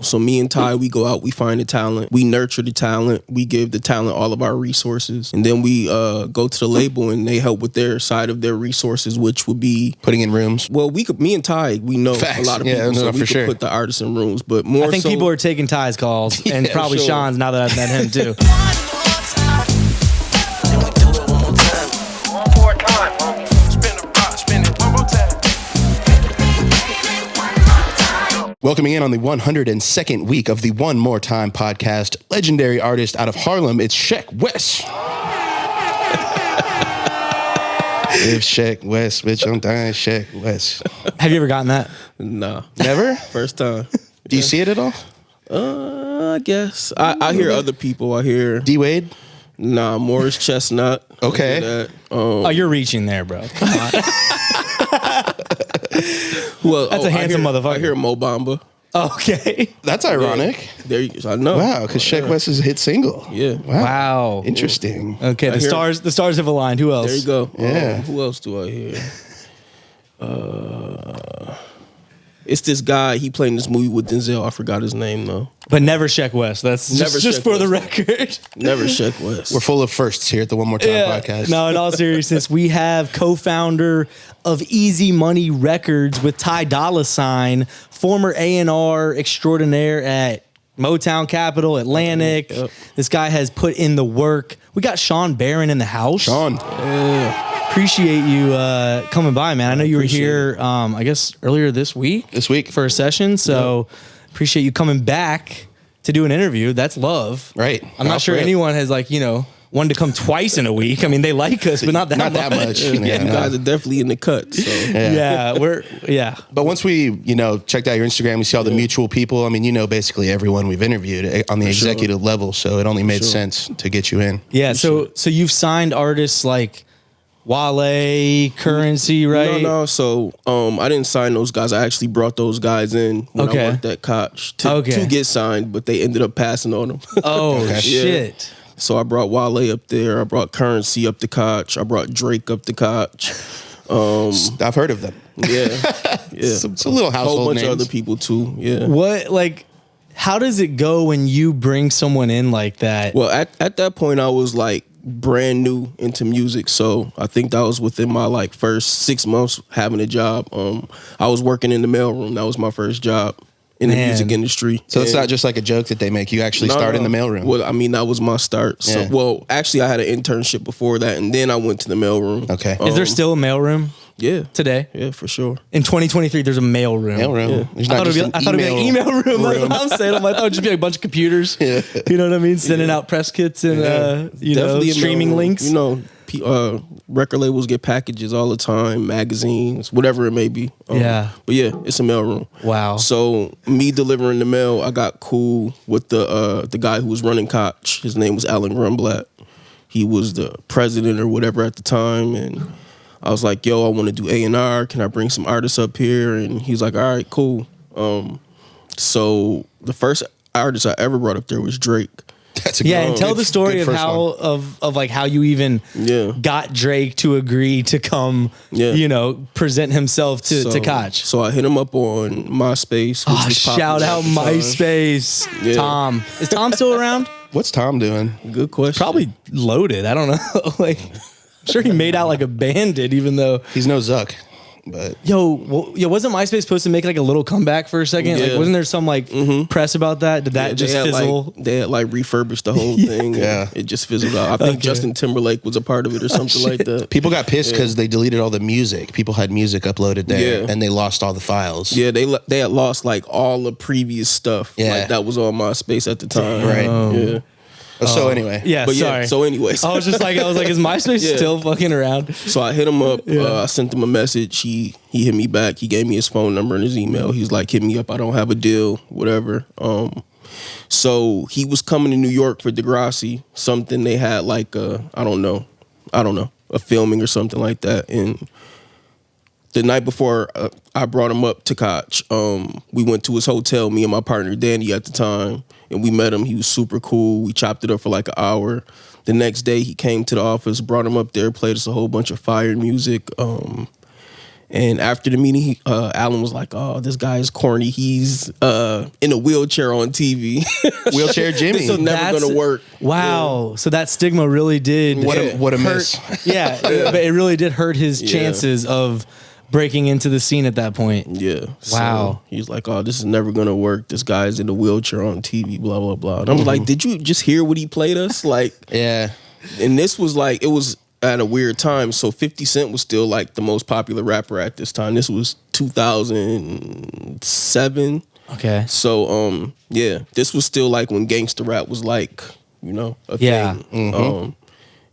So me and Ty, we go out, we find the talent, we nurture the talent, we give the talent all of our resources, and then we go to the label and they help with their side of their resources, which would be putting in rooms. Well, me and Ty, we know Facts. a lot of people, so we could put the artists in rooms. But more, I think people are taking Ty's calls, and probably Shawn's now that I've met him too. Welcoming in on the 102nd week of the One More Time podcast, legendary artist out of Harlem, it's Sheck Wes. If Sheck Wes, bitch, I'm dying, Sheck Wes. Have you ever gotten that? Nah. Never? First time. Do you see it at all? I guess. I hear other people. I hear D-Wade? Nah, Morris Chestnut. Okay. Oh, you're reaching there, bro. Come on. Well, that's a handsome motherfucker. I hear Mo Bamba. Okay. That's ironic. Yeah. There you go. I know. Wow, because Sheck Wes is a hit single. Yeah. Wow. Interesting. Okay, the stars have aligned. Who else? There you go. Yeah. Who else do I hear? It's this guy. He played in this movie with Denzel. I forgot his name though. But never Sheck Wes. That's never just for the record. Never Sheck Wes. We're full of firsts here at the One More Time podcast. No, in all seriousness, we have co-founder of EZMNY Records with Ty Dolla sign, former A&R extraordinaire at Motown Capital, Atlantic. Yep. This guy has put in the work. We got Shawn Barron in the house. Shawn. Appreciate you coming by, man. I know you were here, I guess, earlier this week. For a session, so appreciate you coming back to do an interview. That's love. Right. I'm not sure anyone has, wanted to come twice in a week. I mean, they like us, but not that much. Yeah, you guys are definitely in the cut. So. But once we, checked out your Instagram, we see all the mutual people. I mean, basically everyone we've interviewed on the executive level, so it only made sense to get you in. Yeah, so you've signed artists like Wale, Currency, right? No. So I didn't sign those guys. I actually brought those guys in when I worked at Koch to get signed, but they ended up passing on them. Oh, shit. So I brought Wale up there. I brought Currency up to Koch. I brought Drake up to Koch. I've heard of them. Yeah. It's a little household whole bunch names. of other people too. Yeah. How does it go when you bring someone in like that? Well, at that point, I was brand new into music, so I think that was within my first 6 months having a job. I was working in the mailroom. That was my first job in the music industry. So it's not just a joke that they make. You actually start in the mailroom. Well, I mean, that was my start. So, actually, I had an internship before that, and then I went to the mailroom. Okay. Is there still a mailroom? Yeah. Today? Yeah, for sure. In 2023, there's a mailroom. Yeah. I thought it'd be an email room. That's what I'm saying. I thought it'd just be a bunch of computers. Yeah. You know what I mean? Sending out press kits and streaming links. Record labels get packages all the time, magazines, whatever it may be. But yeah, it's a mailroom. Wow. So me delivering the mail, I got cool with the guy who was running Koch. His name was Alan Grunblatt. He was the president or whatever at the time, and I was like, yo, I want to do A&R. Can I bring some artists up here? And he's like, all right, cool. So the first artist I ever brought up there was Drake. That's and tell the story of how you even got Drake to agree to come, present himself to Koch. So I hit him up on MySpace. Shout out MySpace. Yeah. Tom. Is Tom still around? What's Tom doing? Good question. Probably loaded. I don't know. I'm sure he made out like a bandit, even though he's no Zuck. But wasn't MySpace supposed to make a little comeback for a second? Yeah. Wasn't there some press about that? Did that just fizzle? They had refurbished the whole thing. It just fizzled out. I think Justin Timberlake was a part of it or something like that. People got pissed because they deleted all the music. People had music uploaded there, and they lost all the files. Yeah, they had lost all the previous stuff that was on MySpace at the time. Right. Yeah. So anyway, sorry. So anyways, I was like, is MySpace still fucking around? So I hit him up. I sent him a message. He hit me back. He gave me his phone number and his email. He's like, hit me up. I don't have a deal, whatever. So he was coming to New York for Degrassi. Something they had I don't know, a filming or something like that. And the night before I brought him up to Koch, we went to his hotel, me and my partner Danny at the time, and we met him. He was super cool. We chopped it up for an hour. The next day he came to the office, brought him up there, played us a whole bunch of fire music. And after the meeting, Alan was like, "Oh, this guy is corny. He's in a wheelchair on TV. Wheelchair Jimmy. This is never gonna work." Wow. So that stigma really did What a hurt. miss. Yeah, but it really did hurt his chances of breaking into the scene at that point. Yeah. Wow. So he's like, "Oh, this is never gonna work. This guy's in a wheelchair on TV. Blah blah blah." And I was like, "Did you just hear what he played us?" Like, Yeah. and this was like, it was at a weird time. So 50 Cent was still like the most popular rapper at this time. This was 2007. Okay. So yeah, this was still like when gangster rap was like, a Yeah. thing.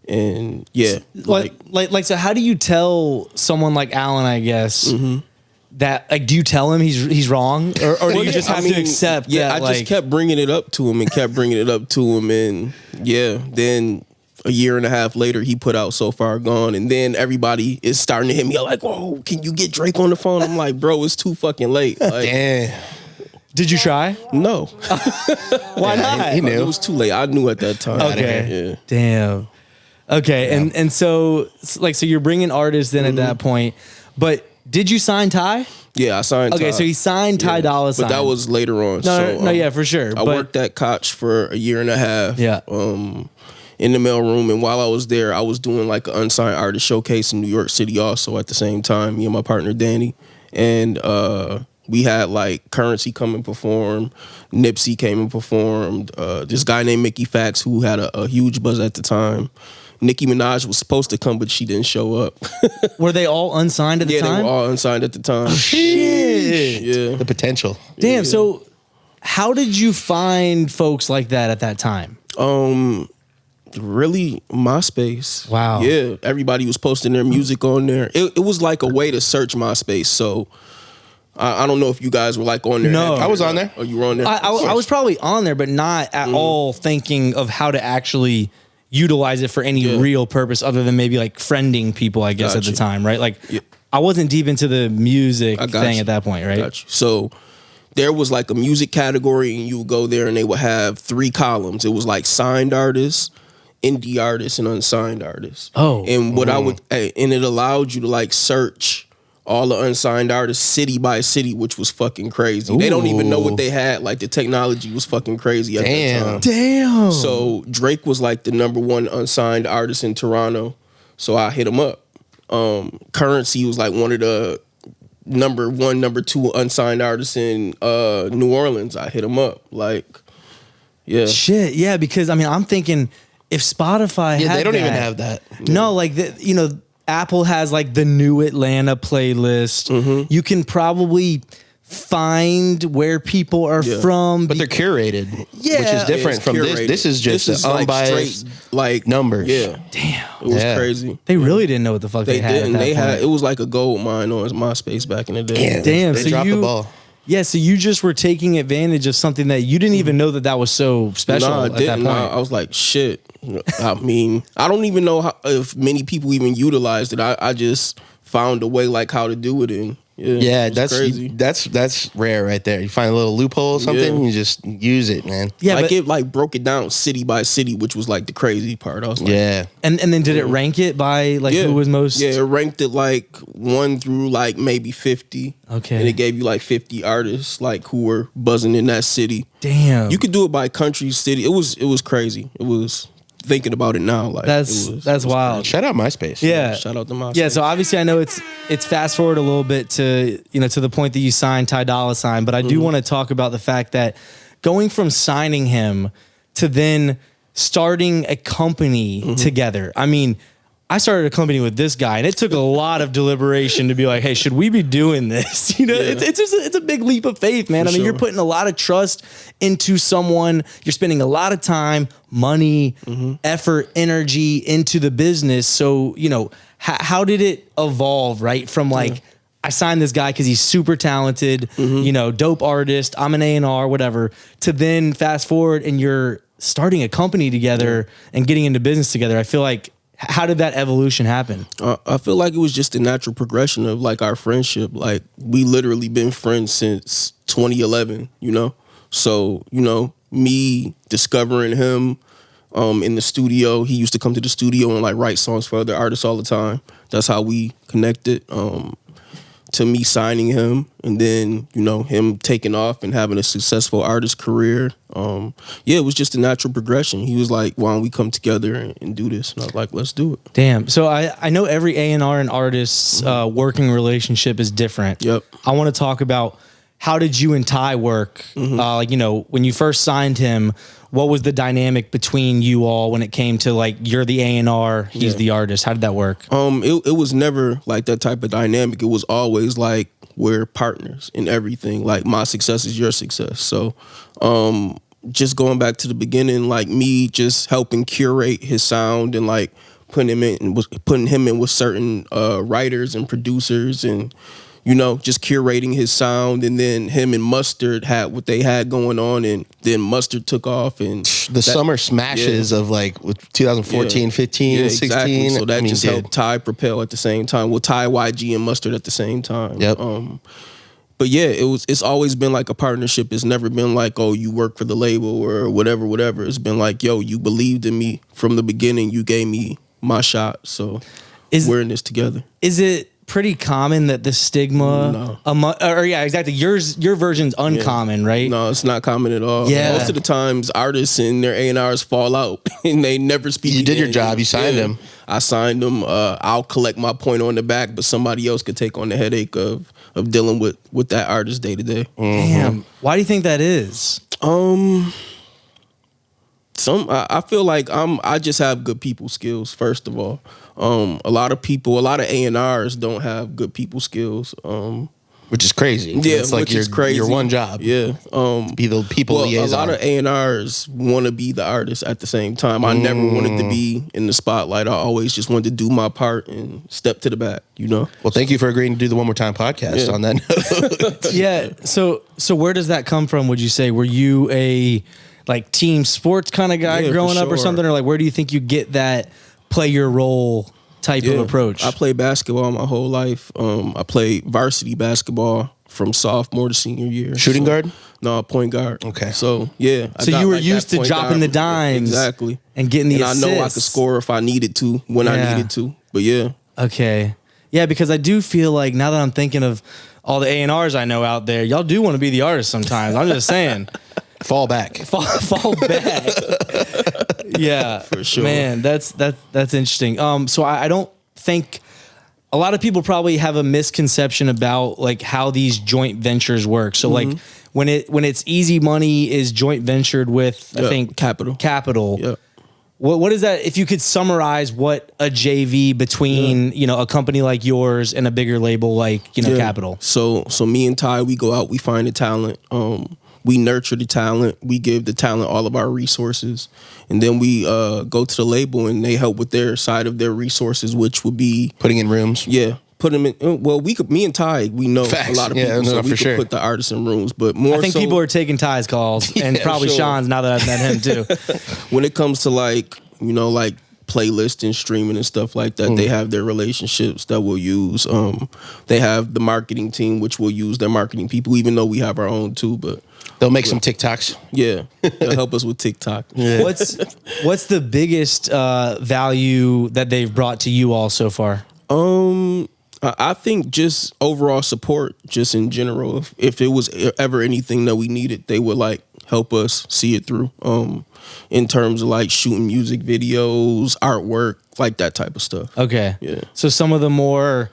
And yeah, Like, so how do you tell someone like Alan, I guess, that, like, do you tell him he's wrong? Or do you just have to accept that, I just kept bringing it up to him and and yeah, then a year and a half later, he put out So Far Gone, and then everybody is starting to hit me like, "Whoa, can you get Drake on the phone?" I'm like, "Bro, it's too fucking late." Like, Damn. Did you try? no, Why not? He knew. it was too late. I knew at that time. Okay. Yeah. Damn. Okay. Yeah. And so you're bringing artists in at that point, but did you sign Ty? Yeah, I signed. Okay, Ty. so he signed Ty Dolla but that was later on. no, yeah, for sure. I worked at Koch for a year and a half. Yeah. In the mailroom, and while I was there, I was doing like an unsigned artist showcase in New York City also at the same time. Me and my partner Danny, and we had like Currency come and perform, Nipsey came and performed. This guy named Mickey Fax who had a huge buzz at the time. Nicki Minaj was supposed to come, but she didn't show up. Were they all unsigned at the Yeah, time? they were all unsigned at the time. Shit. Yeah. The potential. Damn. So how did you find folks like that at that time? Really, MySpace. Wow. Yeah, everybody was posting their music on there. It was like a way to search MySpace. So I don't know if you guys were like on there. No. I was on there. Oh, you were on there? I was probably on there, but not at all thinking of how to actually utilize it for any real purpose other than maybe like friending people, I guess, at the time, right? Like, I wasn't deep into the music thing at that point, right? Got you. So there was like a music category, and you would go there, and they would have 3 columns. It was like signed artists, indie artists, and unsigned artists. Oh. And what and it allowed you to like search all the unsigned artists city by city, which was fucking crazy. They don't even know what they had. Like, the technology was fucking crazy at that time. Damn. So Drake was like the #1 unsigned artist in Toronto. So I hit him up. Currency was like one of the #1, #2 unsigned artists in New Orleans. I hit him up. Like, yeah. Shit, yeah, because I mean, I'm thinking if Spotify had They don't even that- have that. No, like Apple has like the new Atlanta playlist. You can probably find where people are from, But they're curated, which is different It's from this. curated. This is just This is unbiased, straight, like numbers. Yeah, Damn. it was Yeah. crazy. They really didn't know what the fuck they had. didn't. At that They point. had. It was like a gold mine on MySpace back in the day. Damn, They so dropped the ball. Yeah, so you just were taking advantage of something that you didn't even know that was so special No, I at that didn't. point. I was like, shit. I mean, I don't even know if many people even utilized it. I just found a way like how to do it, and Yeah, it was crazy. that's rare right there. You find a little loophole or something, you just use it, man. Yeah, like but, it like broke it down city by city, which was like the crazy part. I was like, Yeah. and then did it rank it by like who was most? Yeah, it ranked it like 1 through like maybe 50. Okay. And it gave you like 50 artists like who were buzzing in that city. Damn. You could do it by country, city. It was crazy. It was thinking about it now. Like That's it was wild. Shout out MySpace. Yeah. Shout out to MySpace. Yeah, so obviously I know it's fast forward a little bit to to the point that you signed Ty Dolla sign, but I do want to talk about the fact that going from signing him to then starting a company together. I mean, I started a company with this guy, and it took a lot of deliberation to be like, hey, should we be doing this? It's a big leap of faith, man. I mean, you're putting a lot of trust into someone. You're spending a lot of time, money, effort, energy into the business. So, how did it evolve, right? From like, I signed this guy because he's super talented, dope artist, I'm an A&R, whatever, to then fast forward and you're starting a company together and getting into business together. I feel like, how did that evolution happen? I feel like it was just a natural progression of like our friendship. Like we literally been friends since 2011, So, me discovering him in the studio, he used to come to the studio and like write songs for other artists all the time. That's how we connected. to me signing him, and then him taking off and having a successful artist career. It was just a natural progression. He was like, "Why don't we come together and do this?" And I was like, "Let's do it." Damn. So I know every A&R and artist's working relationship is different. Yep. I want to talk about, how did you and Ty work? When you first signed him, what was the dynamic between you all when it came to like, you're the A&R, he's the artist? How did that work? It was never like that type of dynamic. It was always like, we're partners in everything. Like, my success is your success. So, just going back to the beginning, like me just helping curate his sound and like putting him in with certain writers and producers, and just curating his sound. And then him and Mustard had what they had going on, and then Mustard took off, and the summer smashes of like with 2014, 15, 16. Exactly. So that just helped Ty propel at the same time. Well, Ty, YG, and Mustard at the same time. Yep. But yeah, it's always been like a partnership. It's never been like, oh, you work for the label or whatever. It's been like, yo, you believed in me from the beginning. You gave me my shot. So we're in this together. Is it pretty common that the stigma exactly, your version's uncommon, right? No, it's not common at all. Most of the times artists and their A&Rs fall out and they never speak You again. did your job. You signed them. I signed them. I'll collect my point on the back, but somebody else could take on the headache of dealing with that artist day to day. Damn. Why do you think that is? I feel like I just have good people skills, first of all. A lot of A&Rs don't have good people skills. Which is crazy. Yeah, it's like is crazy. Your one job. Yeah. Be the people liaison. A lot of A&Rs want to be the artist at the same time. I never wanted to be in the spotlight. I always just wanted to do my part and step to the back, Well, thank you for agreeing to do the One More Time podcast on that note. Yeah. So where does that come from, would you say? Were you a like team sports kind of guy growing up or something? Or like, where do you think you get that play your role type of approach? I played basketball my whole life. I played varsity basketball from sophomore to senior year. Shooting guard? No, point guard. Okay. So, yeah. So you were used to dropping the dimes. Exactly. And getting the assists. I know I could score if I needed to, when I needed to. But yeah. Okay. Yeah, because I do feel like, now that I'm thinking of all the A&Rs I know out there, y'all do want to be the artist sometimes. I'm just saying. Fall back. Fall back. Yeah, for sure. Man, that's interesting. So I don't think a lot of people probably have a misconception about like how these joint ventures work. So like when it's EZMNY is joint ventured with I think Capital. Yep. What is that? If you could summarize what a JV between a company like yours and a bigger label like Capital. So me and Ty, we go out, we find the talent. We nurture the talent. We give the talent all of our resources. And then we go to the label and they help with their side of their resources, which would be putting in rooms. Yeah. Put them in. Well, me and Ty, we know a lot of people, so we could put the artists in rooms. But more, I think people are taking Ty's calls, and probably Shawn's now that I've met him too. When it comes to like playlist and streaming and stuff like that, they have their relationships that we'll use. They have the marketing team, which will use their marketing people, even though we have our own too. But they'll make some TikToks. Yeah, they'll help us with TikTok. Yeah. What's the biggest value that they've brought to you all so far? I think just overall support, just in general. If it was ever anything that we needed, they would like help us see it through. In terms of like shooting music videos, artwork, like that type of stuff. Okay. Yeah. So some of the more,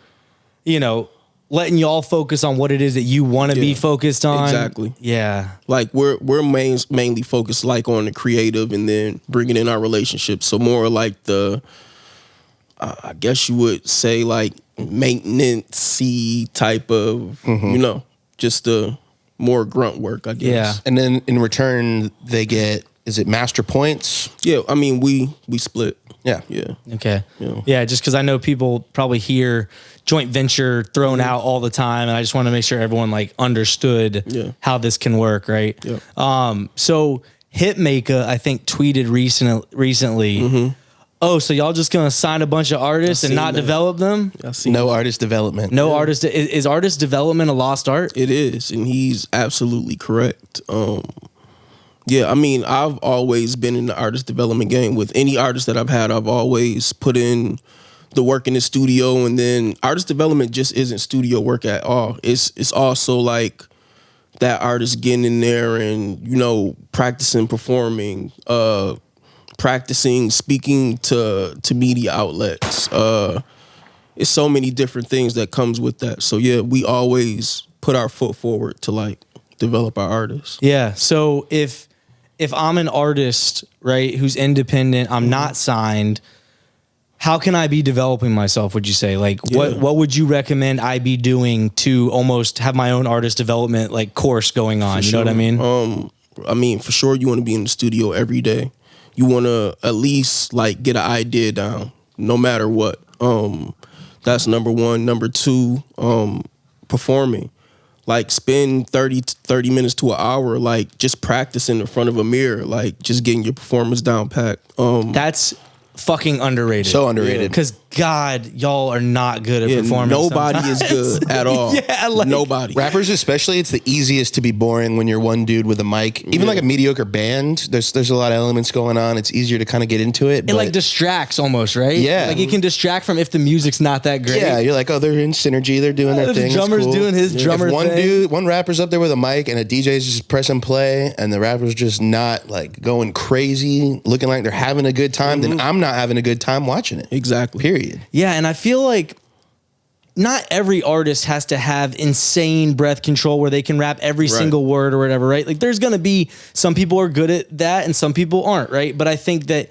letting y'all focus on what it is that you want to be focused on. Exactly. Yeah. Like we're mainly focused like on the creative and then bringing in our relationships. So more like the, I guess you would say like maintenance-y type of, just the more grunt work, I guess. Yeah. And then in return, they get, is it master points? Yeah. I mean, we split. Yeah. Yeah. Okay. Yeah. Yeah, just because I know people probably hear joint venture thrown out all the time, and I just want to make sure everyone like understood how this can work, right? Yeah. So Hitmaker, I think, tweeted recently. Oh, so y'all just gonna sign a bunch of artists and not develop them? No artist development. No artist. Is artist development a lost art? It is, and he's absolutely correct. Yeah, I mean, I've always been in the artist development game. With any artist that I've had, I've always put in the work in the studio, and then artist development just isn't studio work at all. It's also like that artist getting in there and, you know, practicing performing, practicing speaking to media outlets. It's so many different things that comes with that. So yeah, we always put our foot forward to like develop our artists. Yeah. So if I'm an artist, right, who's independent, I'm not signed, how can I be developing myself, would you say? Like, what would you recommend I be doing to almost have my own artist development, like, course going on? You know what I mean? For sure, you want to be in the studio every day. You want to at least, like, get an idea down, no matter what. That's number one. Number two, performing. Like, spend 30 minutes to an hour, like, just practicing in front of a mirror, like, just getting your performance down packed. That's fucking underrated. So underrated. Because God, y'all are not good at performing. Nobody sometimes. is good at all. Yeah, like, nobody. Rappers especially, it's the easiest to be boring when you're one dude with a mic. Even like a mediocre band, there's a lot of elements going on. It's easier to kind of get into it. It like distracts almost, right? Yeah. Like it can distract from if the music's not that great. Yeah, you're like, oh, they're in synergy. They're doing their thing. The drummer's it's cool. doing his drummer if thing. one rapper's up there with a mic and a DJ's just pressing play and the rapper's just not like going crazy, looking like they're having a good time, then I'm not having a good time watching it. Exactly. Period. Yeah, and I feel like not every artist has to have insane breath control where they can rap every single word or whatever, right? Like there's going to be some people are good at that and some people aren't, right? But I think that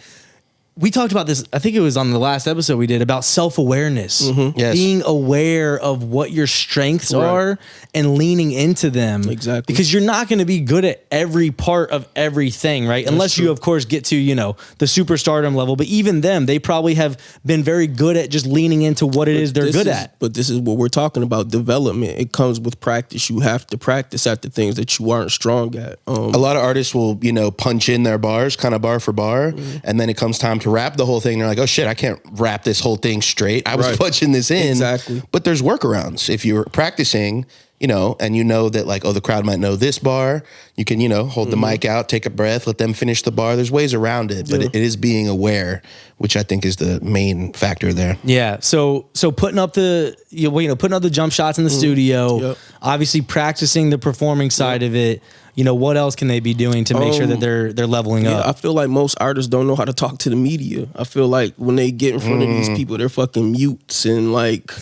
we talked about this, I think it was on the last episode we did, about self-awareness. Yes. Being aware of what your strengths are and leaning into them. Exactly. Because you're not going to be good at every part of everything, right? Unless you, of course, get to, you know, the superstardom level. But even them, they probably have been very good at just leaning into what it is they're good at. But this is what we're talking about, development. It comes with practice. You have to practice at the things that you aren't strong at. A lot of artists will, you know, punch in their bars, kind of bar for bar, and then it comes time to rap the whole thing. They're like, oh shit, I can't rap this whole thing straight. I was punching this in. Exactly. But there's workarounds. If you're practicing, you know, and you know that like, oh, the crowd might know this bar, you can, you know, hold the mic out, take a breath, let them finish the bar. There's ways around it, but it is being aware, which I think is the main factor there. Yeah. So putting up the putting up the jump shots in the studio, obviously practicing the performing side of it. You know, what else can they be doing to make sure that they're leveling up? I feel like most artists don't know how to talk to the media. I feel like when they get in front of these people, they're fucking mutes and like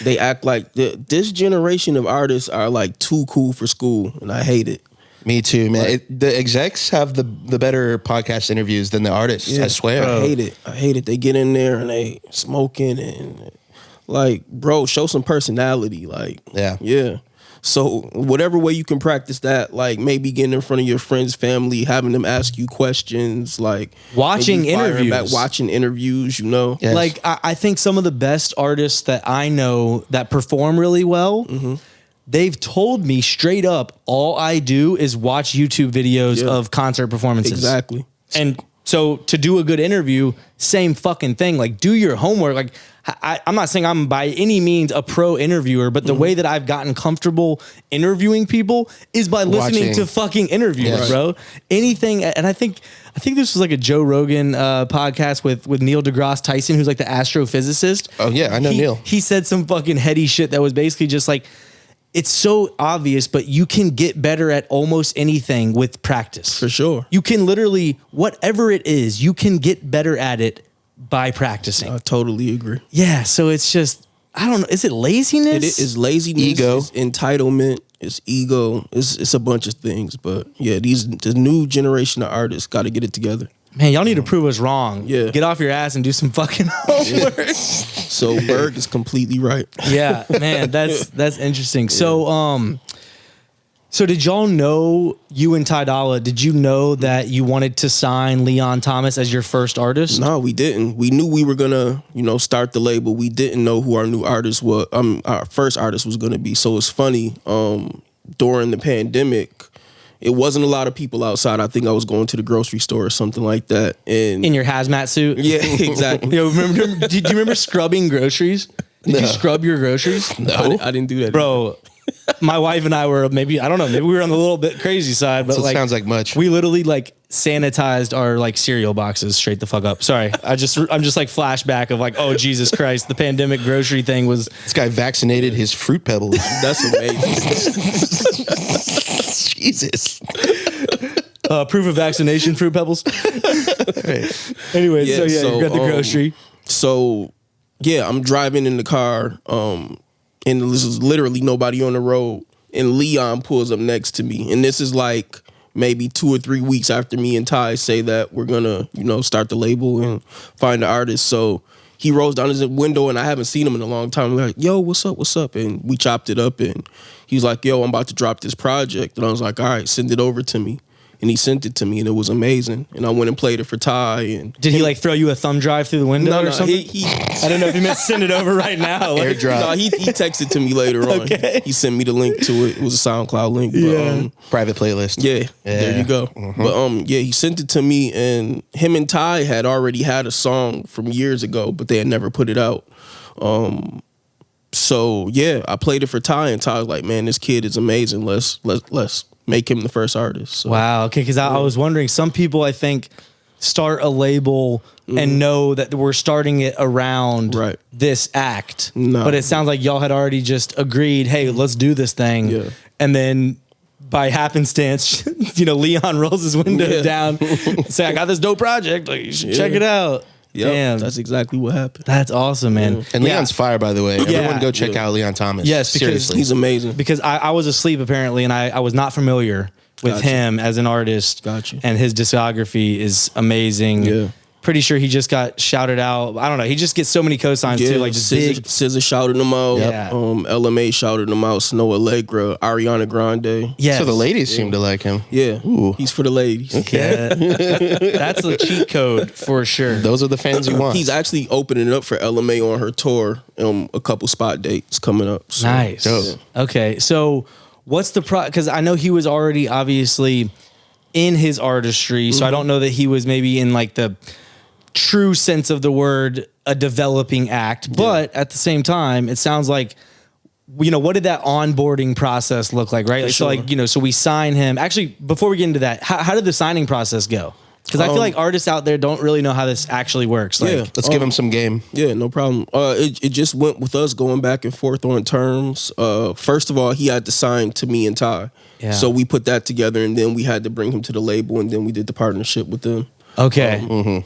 they act like this generation of artists are like too cool for school, and I hate it. Me too, man. The execs have the better podcast interviews than the artists. I swear. I hate it. They get in there and they smoking and like, bro, show some personality. Like, yeah. So whatever way you can practice that, like maybe getting in front of your friends, family, having them ask you questions, like watching interviews, you know. Yes. Like I think some of the best artists that I know that perform really well, they've told me straight up, all I do is watch YouTube videos of concert performances. Exactly. And so to do a good interview, same fucking thing. Like do your homework. Like I'm not saying I'm by any means a pro interviewer, but the way that I've gotten comfortable interviewing people is by listening to fucking interviews, bro. Anything, and I think this was like a Joe Rogan podcast with Neil deGrasse Tyson, who's like the astrophysicist. Oh yeah, I know Neil. He said some fucking heady shit that was basically just like, it's so obvious, but you can get better at almost anything with practice. For sure. You can literally, whatever it is, you can get better at it by practicing. I totally agree. Yeah, so it's just, I don't know, is it laziness? It is laziness, ego, it's entitlement, it's ego, it's a bunch of things. But yeah, the new generation of artists got to get it together. Man, y'all need to prove us wrong. Yeah. Get off your ass and do some fucking homework. So Berg is completely right. Yeah, man, that's interesting. Yeah. So did y'all know, you and Ty Dolla, did you know that you wanted to sign Leon Thomas as your first artist? No, we didn't. We knew we were gonna, start the label. We didn't know who our new artist was. Our first artist was gonna be. So it's funny. During the pandemic, it wasn't a lot of people outside. I think I was going to the grocery store or something like that. And in your hazmat suit? Yeah, exactly. Yo, did you remember scrubbing groceries? Did you scrub your groceries? No, I didn't do that. Bro, my wife and I were maybe we were on the little bit crazy side, but So it like sounds like much. we literally like sanitized our like cereal boxes straight the fuck up. Sorry, I'm just like flashback of like, oh Jesus Christ, the pandemic grocery thing was. This guy vaccinated his Fruit Pebbles. That's amazing. Jesus. Proof of vaccination, Fruit Pebbles. Right. Anyway, Yeah, so so, you got the grocery. So yeah, I'm driving in the car, and this is literally nobody on the road, and Leon pulls up next to me, and this is like maybe 2 or 3 weeks after me and Ty say that we're gonna, start the label and find the artist. So he rolls down his window, and I haven't seen him in a long time. We're like, yo, what's up? And we chopped it up, and he's like, yo, I'm about to drop this project, and I was like, all right, send it over to me. And he sent it to me, and it was amazing. And I went and played it for Ty. And Did he like throw you a thumb drive through the window or something? I don't know if he meant send it over right now. Like, Airdrop. No, he texted to me later on. Okay. He sent me the link to it. It was a SoundCloud link. Yeah. But, Private playlist. yeah, there you go. But he sent it to me, and him and Ty had already had a song from years ago, but they had never put it out. So yeah, I played it for Ty, and Ty was like, "Man, this kid is amazing. Let's make him the first artist." So, wow. Okay, because I was wondering, some people I think start a label and know that we're starting it around this act, No. but it sounds like y'all had already just agreed, hey, let's do this thing, Yeah. and then by happenstance, Leon rolls his window down, say, "I got this dope project. Like, you should check it out." Yep, Damn, that's exactly what happened. that's awesome, man. And Leon's fire, by the way. Everyone go check out Leon Thomas. Yes, because seriously. He's amazing. Because I was asleep apparently, and I was not familiar with Gotcha. him as an artist. Gotcha. And his discography is amazing. Yeah. Pretty sure he just got shouted out. I don't know. He just gets so many cosigns too, like just big. SZA shouted him out. Yeah. LMA shouted him out. Snow Allegra, Ariana Grande. Yes. So the ladies seem to like him. Yeah, Ooh. he's for the ladies. Yeah. That's a cheat code for sure. Those are the fans you want. He's actually opening it up for LMA on her tour. A couple spot dates coming up. So, Nice. Dope. Okay, so what's the because I know he was already obviously in his artistry, so I don't know that he was maybe in like the true sense of the word a developing act, but at the same time, it sounds like, what did that onboarding process look like, right? Like, Sure. So like, so we sign him. Actually, before we get into that, how did the signing process go? Because I feel like artists out there don't really know how this actually works. Like, Yeah. Let's give him some game. Yeah, no problem. It just went with us going back and forth on terms. First of all, he had to sign to me and Ty. Yeah. So we put that together, and then we had to bring him to the label, and then we did the partnership with them. okay.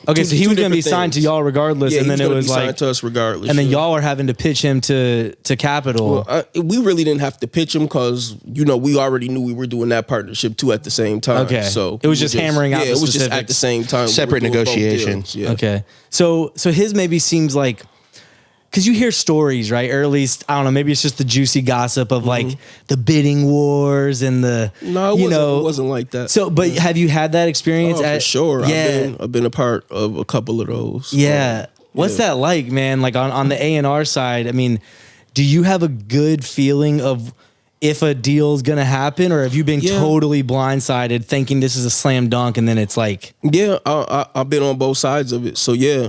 Okay, so he two was going to be different signed to things. y'all regardless, Yeah, and then he it gonna was be signed like, to us regardless. and then yeah. y'all are having to pitch him to Capitol. We really didn't have to pitch him because we already knew we were doing that partnership too at the same time. Okay. So It was we just were hammering out Yeah, the it was just at specifics. the same time. we were Separate doing both negotiations. deals. Yeah. Okay. So his maybe seems like, because you hear stories, right? Or at least, I don't know, maybe it's just the juicy gossip of like the bidding wars and the, No, it wasn't like that. So, but have you had that experience? Oh, for sure. Yeah. I've been a part of a couple of those. Yeah. What's that like, man? Like on the A&R side, I mean, do you have a good feeling of if a deal's going to happen, or have you been totally blindsided thinking this is a slam dunk and then it's like... Yeah, I've been on both sides of it. So yeah,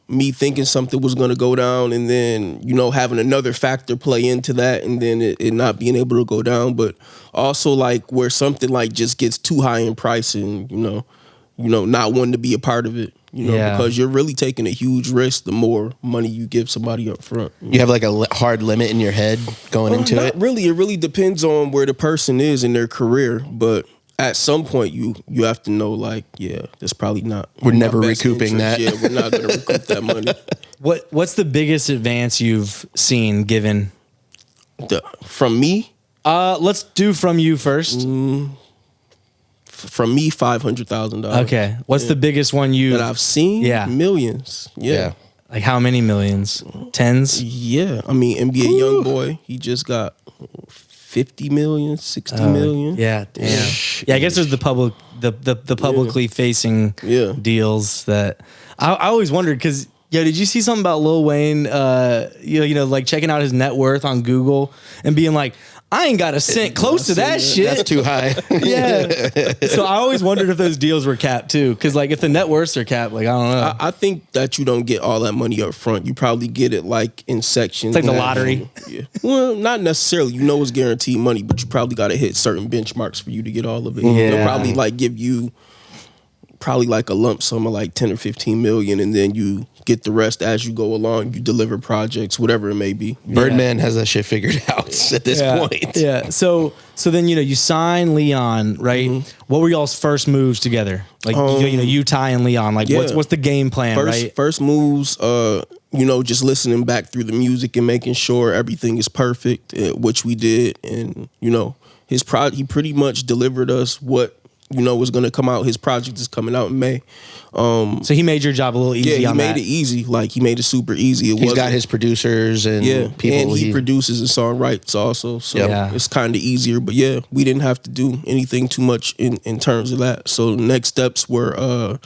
me thinking something was going to go down, and then having another factor play into that, and then it not being able to go down, but also like where something like just gets too high in price, and not wanting to be a part of it. Because you're really taking a huge risk the more money you give somebody up front. You have like a hard limit in your head going into Not it? really. It really depends on where the person is in their career, but at some point you have to know, like, that's probably not. We're in my never best recouping interest. that. Yeah, we're not going to recoup that money. What's the biggest advance you've seen given? From me? Let's do from you first. From me, $500,000. Okay. What's the biggest one you that I've seen? Yeah. Millions. Yeah. like how many millions? Tens? Yeah. I mean, NBA YoungBoy, he just got 50 million, 60 million. Yeah, damn. Yeah, I guess there's the publicly facing Yeah. deals that I always wondered because did you see something about Lil Wayne? Like checking out his net worth on Google and being like, I ain't got a cent close to that shit. That's too high. Yeah. So I always wondered if those deals were capped too. Cause like if the net worths are capped, like I don't know. I think that you don't get all that money up front. You probably get it like in sections. It's like the lottery. Yeah. Well, not necessarily. You know it's guaranteed money, but you probably got to hit certain benchmarks for you to get all of it. Yeah. They'll probably like give you probably like a lump sum of like 10 or 15 million, and then you get the rest as you go along. You deliver projects, whatever it may be. Birdman has that shit figured out at this point. Yeah. So then, you sign Leon, right? Mm-hmm. What were y'all's first moves together? Like, you, Ty and Leon, like what's the game plan, right? First moves, just listening back through the music and making sure everything is perfect, which we did. And, he pretty much delivered us what, was going to come out. His project is coming out in May. So he made your job a little easy. Yeah, he made it easy. Like he made it super easy. He's got his producers and people. And he produces and songwrites also. So it's kind of easier. But yeah, we didn't have to do anything too much in terms of that. So the next steps were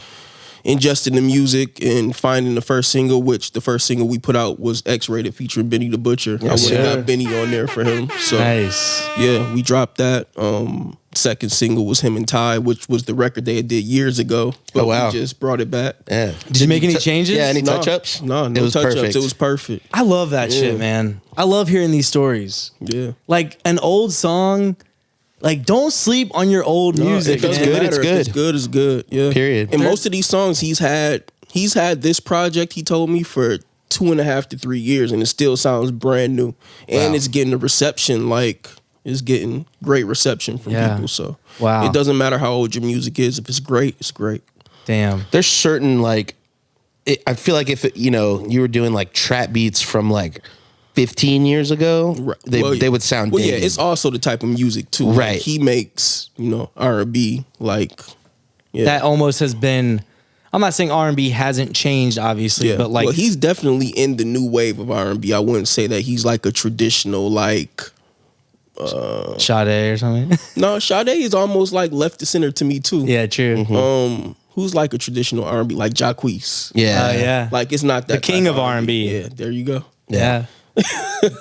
ingesting the music and finding the first single, which the first single we put out was X-Rated featuring Benny the Butcher. Yes, I would have got Benny on there for him. So nice. Yeah, we dropped that. Second single was him and Ty, which was the record they did years ago. But we just brought it back. Yeah. Did you make any changes? Yeah, any touch-ups? No touch-ups. It was perfect. I love that shit, man. I love hearing these stories. Yeah. Like an old song, like don't sleep on your old music. It's good. It's good. It's good. It's good. Yeah. Period. And most of these songs he's had this project, he told me, for 2.5 to 3 years, and it still sounds brand new. And it's getting the reception like... It's getting great reception from people. So it doesn't matter how old your music is. If it's great, it's great. Damn. There's certain I feel like if you were doing like trap beats from like 15 years ago, they would sound. Well, yeah, it's also the type of music too. Right. Like he makes R&B that almost has been. I'm not saying R&B hasn't changed, obviously, but like he's definitely in the new wave of R&B. I wouldn't say that he's like a traditional Sade or something. No, Sade is almost like left to center to me too. Yeah, true. Mm-hmm. Who's like a traditional R&B, like Jacquees? Yeah, yeah. Like it's not that the king of R&B. Yeah, there you go. Yeah.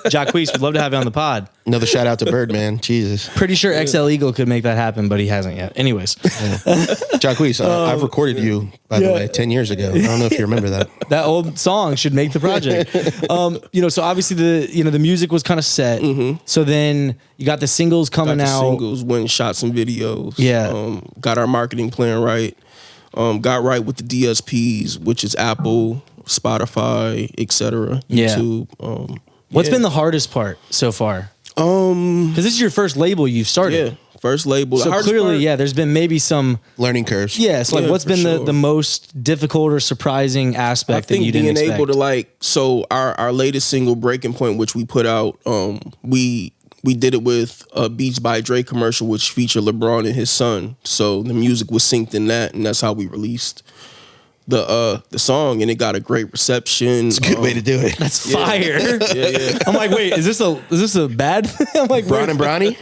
Jacquees, would love to have you on the pod. Another shout out to Birdman. Jesus. Pretty sure XL Eagle could make that happen, but he hasn't yet. Anyways. Jacquees, I've recorded you, by the way, 10 years ago. I don't know if you remember that. That old song should make the project. So obviously the music was kind of set. Mm-hmm. So then you got the singles coming out. Singles, went and shot some videos. Yeah. Got our marketing plan right. Got right with the DSPs, which is Apple, Spotify, etc. YouTube. What's been the hardest part so far? Because this is your first label you've started. Yeah, first label. So clearly, there's been maybe some learning curves. Yeah, so what's been the most difficult or surprising aspect that you didn't expect? I think being able to our latest single, Breaking Point, which we put out, we did it with a Beats by Dre commercial, which featured LeBron and his son. So the music was synced in that, and that's how we released the song, and it got a great reception. It's a good way to do it. That's fire. Yeah. I'm like, wait, is this a bad thing? I'm like, Bron and Bronny?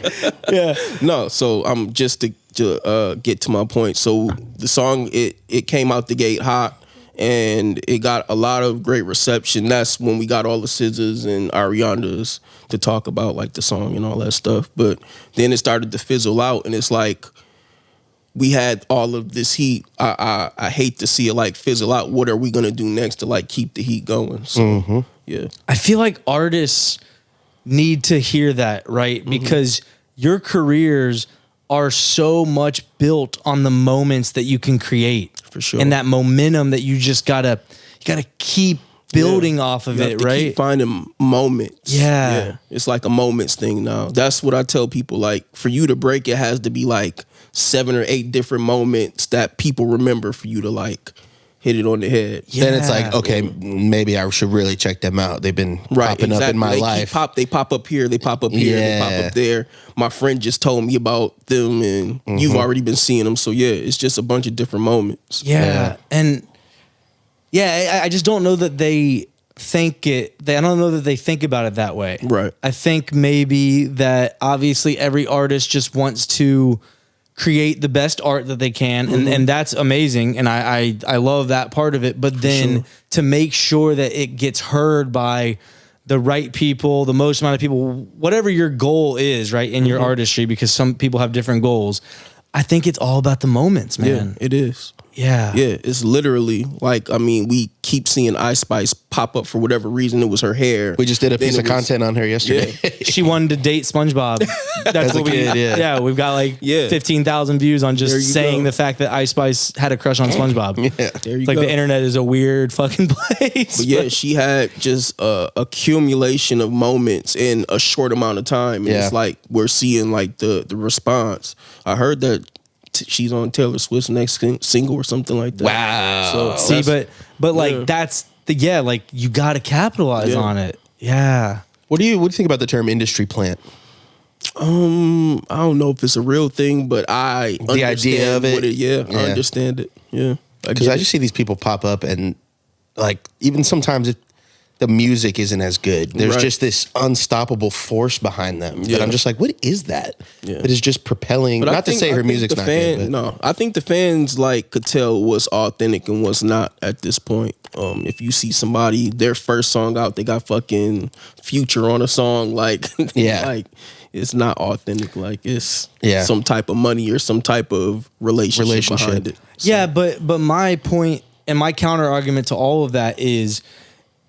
Yeah. No, so I'm just to get to my point. So the song it came out the gate hot, and it got a lot of great reception. That's when we got all the SZAs and Arianas to talk about like the song and all that stuff. But then it started to fizzle out, and it's like we had all of this heat. I hate to see it like fizzle out. What are we gonna do next to like keep the heat going? So yeah, I feel like artists need to hear that, right? Because your careers are so much built on the moments that you can create, for sure, and that momentum that you just gotta keep building off of it, right? Keep finding moments. Yeah, it's like a moments thing now. That's what I tell people. Like for you to break, it has to be like 7 or 8 different moments that people remember for you to like hit it on the head. Then it's like, okay, maybe I should really check them out. They've been popping up in my life. They pop up here, they pop up here, they pop up there. My friend just told me about them, and you've already been seeing them. So yeah, it's just a bunch of different moments. Yeah. And I just don't know that they think it. I don't know that they think about it that way. Right. I think maybe that obviously every artist just wants to create the best art that they can, and that's amazing, and I love that part of it. But then to make sure that it gets heard by the right people, the most amount of people, whatever your goal is, right, in your artistry, because some people have different goals. I think it's all about the moments, man. Yeah, it is. Yeah. Yeah, it's literally like, I mean, we keep seeing Ice Spice pop up for whatever reason. It was her hair. We just did a piece of content on her yesterday. Yeah. She wanted to date SpongeBob. That's what we kid, yeah. We've got like 15,000 views on just saying the fact that Ice Spice had a crush on SpongeBob. Yeah. There you It's like go. the internet is a weird fucking place. But yeah, she had just a accumulation of moments in a short amount of time. And it's like we're seeing like the response. I heard that she's on Taylor Swift's next single or something like that. Wow. So See, but like that's the like you got to capitalize on it. Yeah. What do you think about the term industry plant? I don't know if it's a real thing, but I The idea of it. I understand it. Yeah, Because I just see these people pop up and like even sometimes the music isn't as good. There's just this unstoppable force behind them. But I'm just like, what is that? Yeah. That is just propelling. But not to say her music's not good. But. No, I think the fans like could tell what's authentic and what's not at this point. If you see somebody, their first song out, they got fucking Future on a song, like like it's not authentic. Like it's some type of money or some type of relationship behind it. So. Yeah, but my point and my counter argument to all of that is,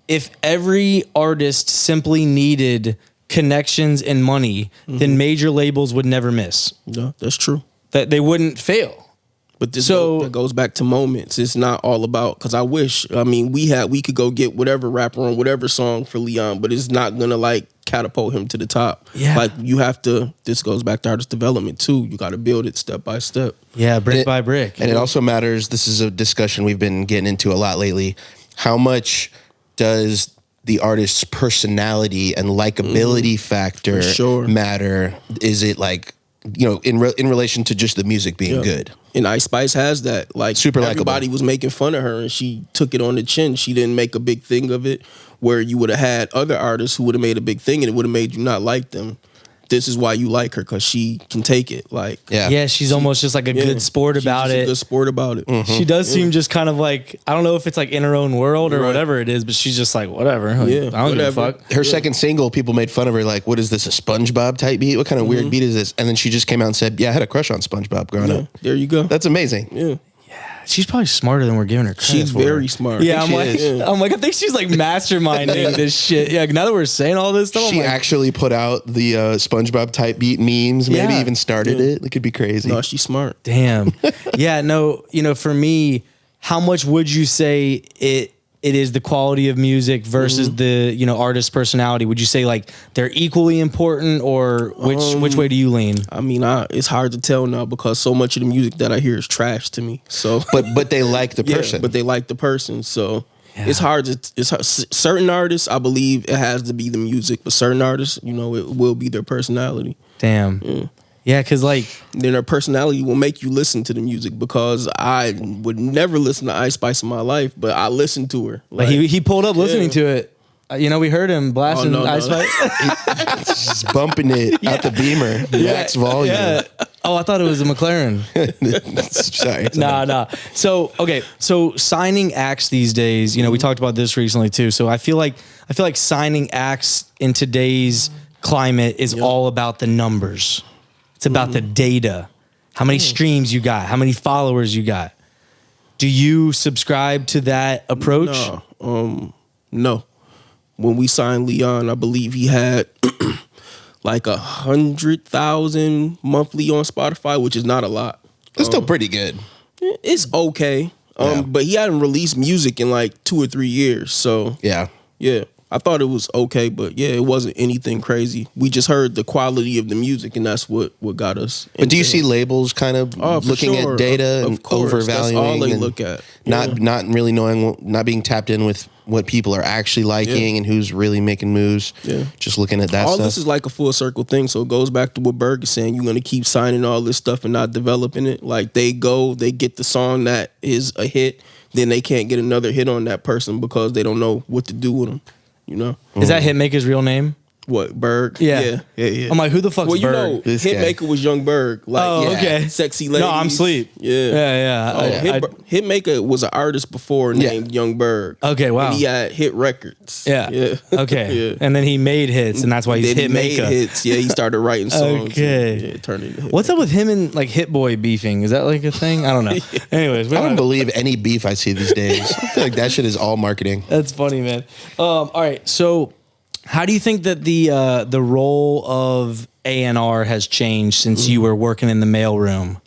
if every artist simply needed connections and money, then major labels would never miss. Yeah, that's true. That they wouldn't fail. But that goes back to moments. It's not all about, because we could go get whatever rapper on whatever song for Leon, but it's not gonna like catapult him to the top. Yeah. Like you have to, this goes back to artist development too. You got to build it step by step. Yeah, brick by brick. And it also matters, this is a discussion we've been getting into a lot lately, how much does the artist's personality and likability factor matter? Is it like, in relation to just the music being good? And Ice Spice has that. Like super likable. Everybody was making fun of her and she took it on the chin. She didn't make a big thing of it, where you would have had other artists who would have made a big thing and it would have made you not like them. This is why you like her, because she can take it. Like she's almost just like a good sport about it. A good sport about it. Mm-hmm. She does seem just kind of like, I don't know if it's like in her own world or whatever it is, but she's just like, whatever. Like, I don't give a fuck. Her second single, people made fun of her, like, what is this, a SpongeBob type beat? What kind of weird beat is this? And then she just came out and said, I had a crush on SpongeBob growing up. There you go. That's amazing. Yeah. She's probably smarter than we're giving her credit She's for. very smart. Yeah, I'm like, I think she's like masterminding this shit. Yeah, now that we're saying all this stuff, she actually put out the SpongeBob type beat memes. Maybe even started it. It could be crazy. No, she's smart. Damn. Yeah. No. For me, how much would you say it is the quality of music versus the artist personality? Would you say like they're equally important, or which way do you lean? I mean, it's hard to tell now because so much of the music that I hear is trash to me. So, but they like the person. But they like the person. So it's hard to. Certain artists, I believe it has to be the music, but certain artists, it will be their personality. Damn. Yeah, because like then her personality will make you listen to the music, because I would never listen to Ice Spice in my life, but I listened to her. Like he pulled up listening to it. We heard him blasting Ice Spice. Just bumping it out the Beamer, max volume. Yeah. Oh, I thought it was a McLaren. Sorry. Nah. So signing acts these days, we talked about this recently too. So I feel like signing acts in today's climate is all about the numbers. It's about the data. How many streams you got? How many followers you got? Do you subscribe to that approach? No. When we signed Leon, I believe he had like 100,000 monthly on Spotify, which is not a lot. That's still pretty good. It's okay. But he hadn't released music in like 2 or 3 years. So yeah. I thought it was okay, but it wasn't anything crazy. We just heard the quality of the music, and that's what got us. But do you see labels kind of looking at data and overvaluing? That's all they look at. Not really knowing, not being tapped in with what people are actually liking and who's really making moves. Yeah. Just looking at that all stuff. This is like a full circle thing, so it goes back to what Berg is saying. You're going to keep signing all this stuff and not developing it. Like they get the song that is a hit, then they can't get another hit on that person because they don't know what to do with them. Is that Hitmaker's real name? What, Berg? Yeah. Yeah. I'm like, who the fuck's Well, you Berg? know, This guy. Hitmaker was Young Berg. Like, Oh, yeah, okay. Sexy Ladies. No, I'm sleep. Yeah. Hitmaker was an artist before named Young Berg. Okay, wow. And he had hit records. Yeah. Okay. Yeah. And then he made hits, and that's why he's Then he made Hitmaker. hits. Yeah, he started writing songs. Okay. And, it turned into Hitmaker. What's up with him and like Hit Boy beefing? Is that like a thing? I don't know. Anyways, I don't believe any beef I see these days. I feel like that shit is all marketing. that's funny, man. All right, so how do you think that the role of A&R has changed since you were working in the mailroom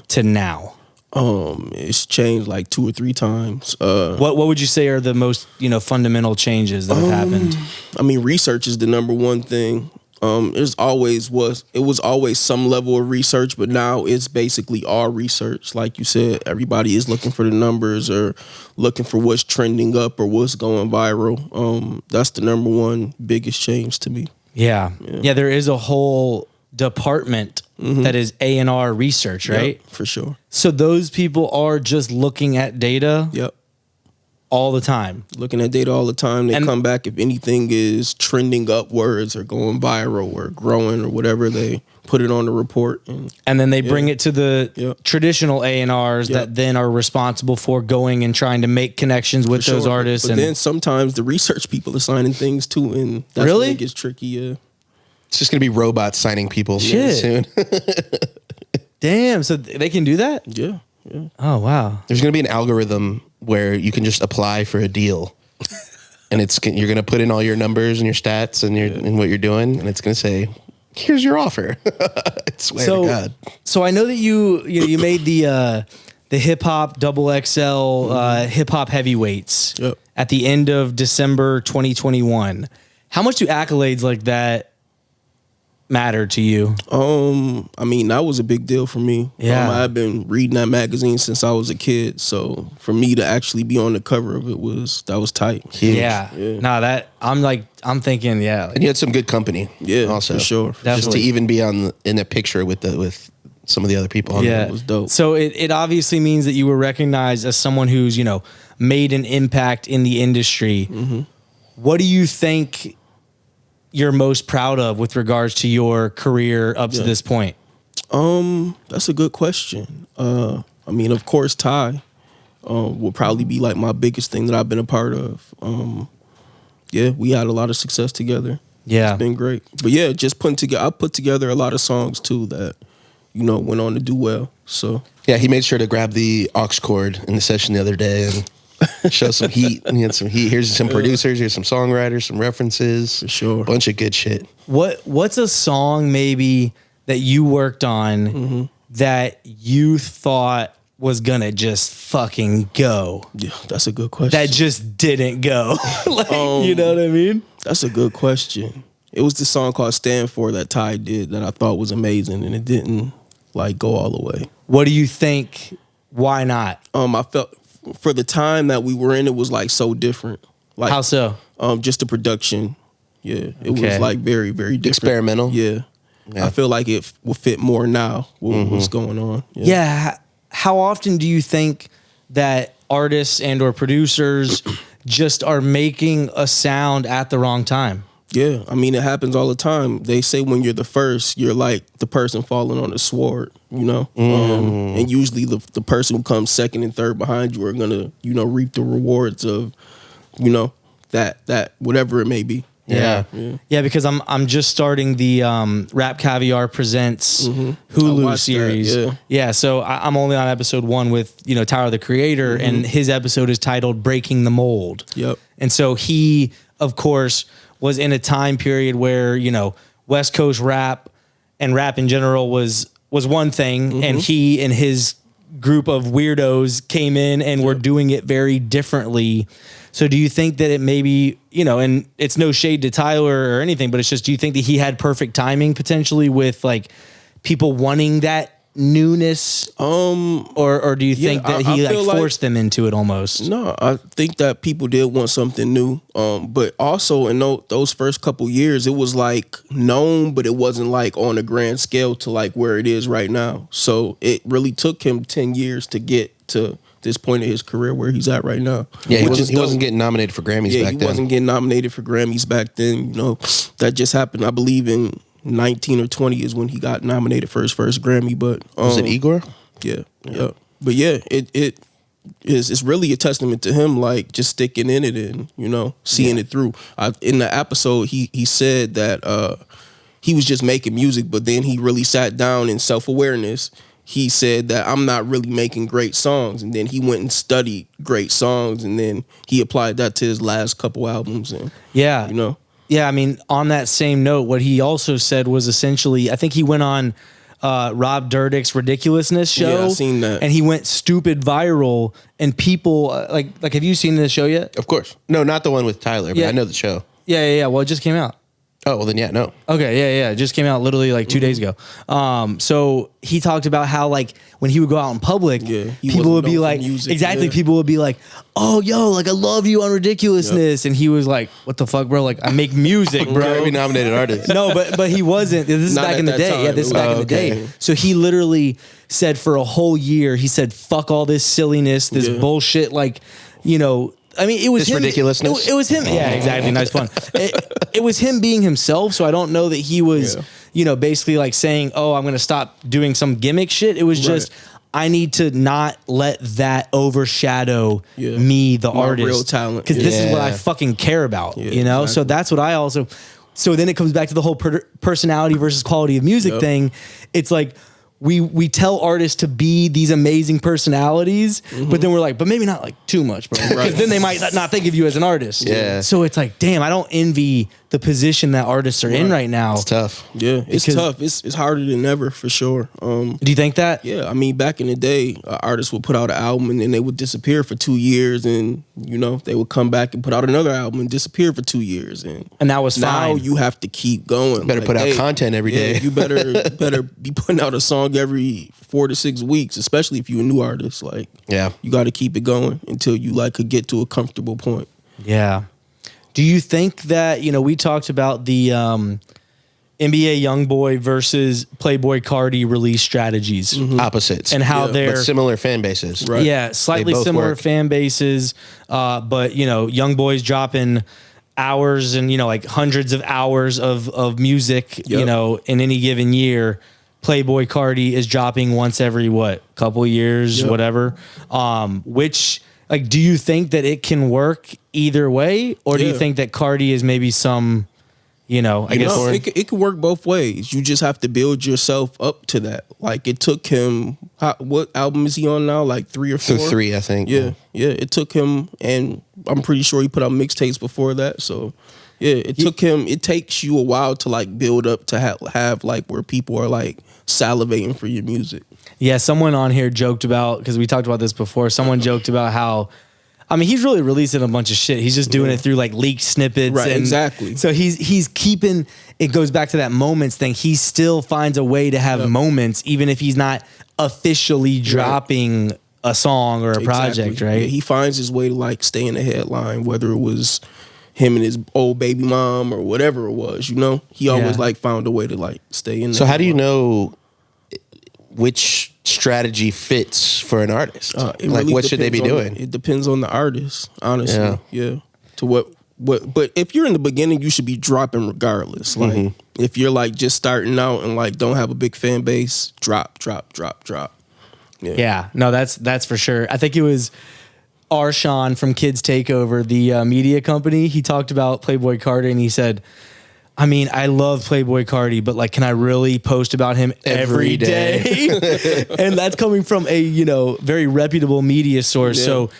to now? It's changed like 2 or 3 times. What would you say are the most fundamental changes that have happened? I mean, research is the number one thing. It was always some level of research, but now it's basically all research. Like you said, everybody is looking for the numbers or looking for what's trending up or what's going viral. That's the number one biggest change to me. Yeah. There is a whole department that is A&R research, right? Yep, for sure. So those people are just looking at data Yep. all the time. Looking at data all the time. They come back if anything is trending upwards or going viral or growing or whatever, they put it on the report. And then they bring it to the traditional A&Rs that then are responsible for going and trying to make connections with those artists. But then sometimes the research people are signing things too, and that's Really? when it gets tricky, yeah. It's just gonna be robots signing people Shit. soon. Damn, so they can do that? Yeah. Oh, wow. There's gonna be an algorithm where you can just apply for a deal, and you're gonna put in all your numbers and your stats and what you're doing, and it's gonna say, "Here's your offer." I swear to God. So I know that you made the hip hop double XL hip hop heavyweights at the end of December 2021. How much do accolades like that matter to you? I mean, that was a big deal for me. Yeah. I've been reading that magazine since I was a kid, so for me to actually be on the cover of it was tight. Huge. Yeah. No, I'm thinking, yeah. And you had some good company. Yeah, also for sure. Just Definitely. to even be in a picture with some of the other people on there. It was dope. So it obviously means that you were recognized as someone who's, made an impact in the industry. Mm-hmm. What do you think you're most proud of with regards to your career up to this point? That's a good question. I mean, of course, Ty will probably be like my biggest thing that I've been a part of. We had a lot of success together. Yeah. It's been great. But yeah, I put together a lot of songs too that, went on to do well. So Yeah, he made sure to grab the aux cord in the session the other day and show some heat. And he had some heat. Here's some producers, here's some songwriters, some references. For sure. Bunch of good shit. What's a song maybe that you worked on that you thought was gonna just fucking go? yeah, that's a good question. That just didn't go. You know what I mean? That's a good question. It was the song called Stand For that Ty did that I thought was amazing, and it didn't go all the way. What do you think? Why not? I felt for the time that we were in, it was so different. Like How so? Just the production. Yeah, it Okay. was very, very different. Experimental. Yeah. I feel like it will fit more now with what's going on. Yeah. How often do you think that artists and or producers just are making a sound at the wrong time? Yeah, I mean, it happens all the time. They say when you're the first, you're like the person falling on the sword, and usually the person who comes second and third behind you are gonna, reap the rewards of, that whatever it may be. Yeah, because I'm just starting the Rap Caviar Presents I Hulu watched that, series. yeah. So I'm only on episode 1 with Tyler the Creator, and his episode is titled "Breaking the Mold." Yep. And so he, of course, was in a time period where West Coast rap and rap in general was one thing, and he and his group of weirdos came in and were doing it very differently. So do you think that it maybe, and it's no shade to Tyler or anything, but it's just, do you think that he had perfect timing potentially with people wanting that newness? Or do you think that he forced them into it almost? No, I think that people did want something new. But also in those first couple years, it was known, but it wasn't on a grand scale to where it is right now. So it really took him 10 years to get to this point in his career where he's at right now. Yeah, he wasn't getting nominated for Grammys back then. He wasn't getting nominated for Grammys back then. You know, that just happened, I believe, in 19 or 20 is when he got nominated for his first Grammy. But was it Igor? Yeah. But yeah, it's really a testament to him, like just sticking in it and, you know, seeing it through. In the episode, he said that he was just making music, but then he really sat down in self-awareness. He said that I'm not really making great songs, and then he went and studied great songs, and then he applied that to his last couple albums. And yeah, you know, yeah. I mean, on that same note, what he also said was essentially, I think he went on Rob Dyrdek's Ridiculousness show. Yeah, I seen that, and he went stupid viral, and people like, have you seen this show yet? Of course, no, not the one with Tyler, but I know the show. Yeah. Well, it just came out. Oh, well then, yeah, no. Okay, yeah. It just came out literally like 2 days ago. So he talked about how like when he would go out in public, people would be like, people would be like, oh, yo, like I love you on Ridiculousness. And he was like, what the fuck, bro? Like I make music, bro. Grammy nominated artist. No, but he wasn't. This is back in the day. Time. Yeah, this is back in the day. So he literally said for a whole year, he said, fuck all this silliness, this bullshit, like, you know, I mean, it was this him. Ridiculousness. It was him. Yeah, exactly. Nice pun. It was him being himself. So I don't know that he was, you know, basically like saying, "Oh, I'm going to stop doing some gimmick shit." It was just, I need to not let that overshadow me, the artist, real talent, because this is what I fucking care about. You know, so that's what I also. So then it comes back to the whole personality versus quality of music thing. It's like. We tell artists to be these amazing personalities, but then we're like, but maybe not like too much, bro. Because then they might not think of you as an artist. Yeah. So it's like, damn, I don't envy the position that artists are in right now. It's tough. Yeah, it's tough. It's harder than ever for sure. Do you think that? Yeah, I mean, back in the day, artists would put out an album and then they would disappear for 2 years, and you know they would come back and put out another album and disappear for 2 years, and that was fine. Now you have to keep going. Better put out content every day. You better be putting out a song every 4 to 6 weeks, especially if you're a new artist. Like, you got to keep it going until you like could get to a comfortable point. Yeah. Do you think that, you know, we talked about the NBA YoungBoy versus Playboi Carti release strategies. Opposites. And how they're... But similar fan bases. Right. Yeah, slightly similar fan bases. But, you know, YoungBoy's dropping hours and, you know, like hundreds of hours of music, you know, in any given year. Playboi Carti is dropping once every, couple years, whatever. Which... Like, do you think that it can work either way, or do you think that Carti is maybe some, you know, I guess it could work both ways. You just have to build yourself up to that. Like it took him. What album is he on now? Like 3 or 4. So 3, I think. Yeah. It took him, and I'm pretty sure he put out mixtapes before that. So it took him. It takes you a while to like build up to have like where people are like salivating for your music. Yeah, someone on here joked about, because we talked about this before, someone joked about how, I mean, he's really releasing a bunch of shit. He's just doing it through like leaked snippets. Right, and exactly. So he's keeping, it goes back to that moments thing. He still finds a way to have moments, even if he's not officially dropping a song or a project, right? Yeah, he finds his way to like stay in the headline, whether it was him and his old baby mom or whatever it was, you know? He always like found a way to like stay in there. So how do you know which strategy fits for an artist? Like really what should they be doing? It depends on the artist, honestly. Yeah. To what but if you're in the beginning, you should be dropping regardless. Like if you're like just starting out and like don't have a big fan base, drop. Yeah. No, that's for sure. I think it was Shawn from Kids Takeover, the media company. He talked about Playboi Carti and he said, I mean, I love Playboi Carti, but like, can I really post about him every day? And that's coming from a, you know, very reputable media source. Yeah. So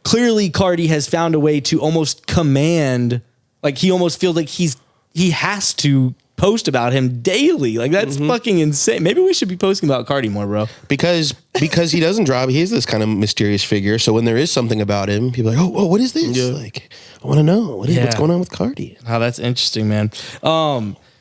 clearly Carti has found a way to almost command, like he almost feels like he has to post about him daily. Like that's fucking insane. Maybe we should be posting about Carti more, bro. Because he doesn't drop. He is this kind of mysterious figure. So when there is something about him, people are like, oh, what is this? Yeah. Like, I want to know what's going on with Carti. Oh, that's interesting, man.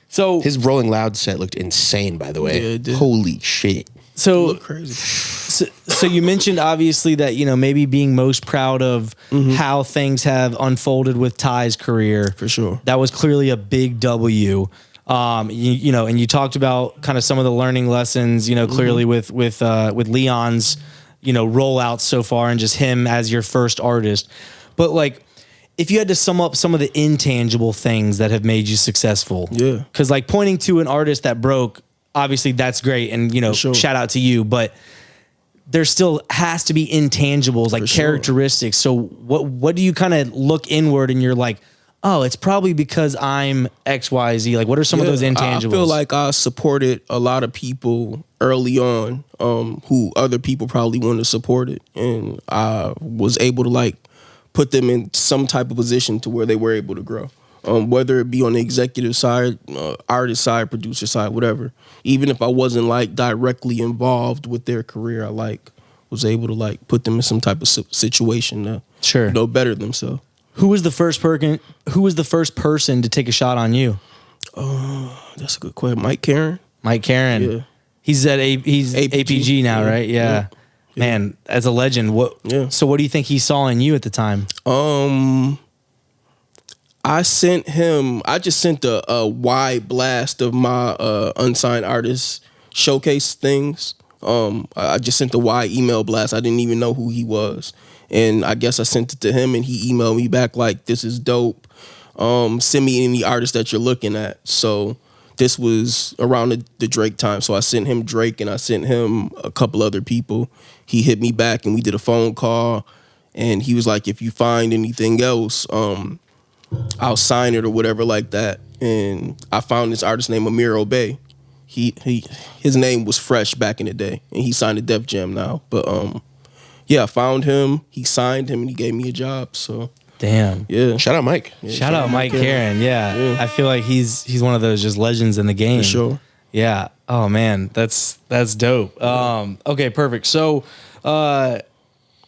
So his Rolling Loud set looked insane, by the way. Yeah, it did. Holy shit. So crazy. So you mentioned obviously that, you know, maybe being most proud of how things have unfolded with Ty's career. For sure. That was clearly a big W. You know, and you talked about kind of some of the learning lessons, you know, clearly with Leon's rollouts so far and just him as your first artist. But like, if you had to sum up some of the intangible things that have made you successful, because like pointing to an artist that broke, obviously that's great, and shout out to you, but there still has to be intangibles like characteristics. So what do you kind of look inward and you're like, oh, it's probably because I'm XYZ. Like, what are some of those intangibles? I feel like I supported a lot of people early on who other people probably wouldn't have supported, and I was able to like put them in some type of position to where they were able to grow. Whether it be on the executive side, artist side, producer side, whatever. Even if I wasn't like directly involved with their career, I like was able to like put them in some type of situation to better themselves. Who was the first person? Who was the first person to take a shot on you? That's a good question. Mike Karen. Mike Karen. Yeah. He's APG now, right? Yeah. Man, as a legend. So what do you think he saw in you at the time? I just sent a wide blast of my unsigned artist showcase things. I just sent a wide email blast. I didn't even know who he was. And I guess I sent it to him and he emailed me back like, this is dope. Send me any artists that you're looking at. So this was around the Drake time. So I sent him Drake and I sent him a couple other people. He hit me back and we did a phone call. And he was like, if you find anything else, I'll sign it or whatever like that. And I found this artist named Amir Obey. His name was Fresh back in the day. And he signed to Def Jam now. But I found him, he signed him, and he gave me a job. So damn. Yeah. Shout out Mike. Yeah, shout out Mike Karen. Yeah. I feel like he's one of those just legends in the game. For sure. Yeah. Oh man, that's dope. Okay, perfect. So a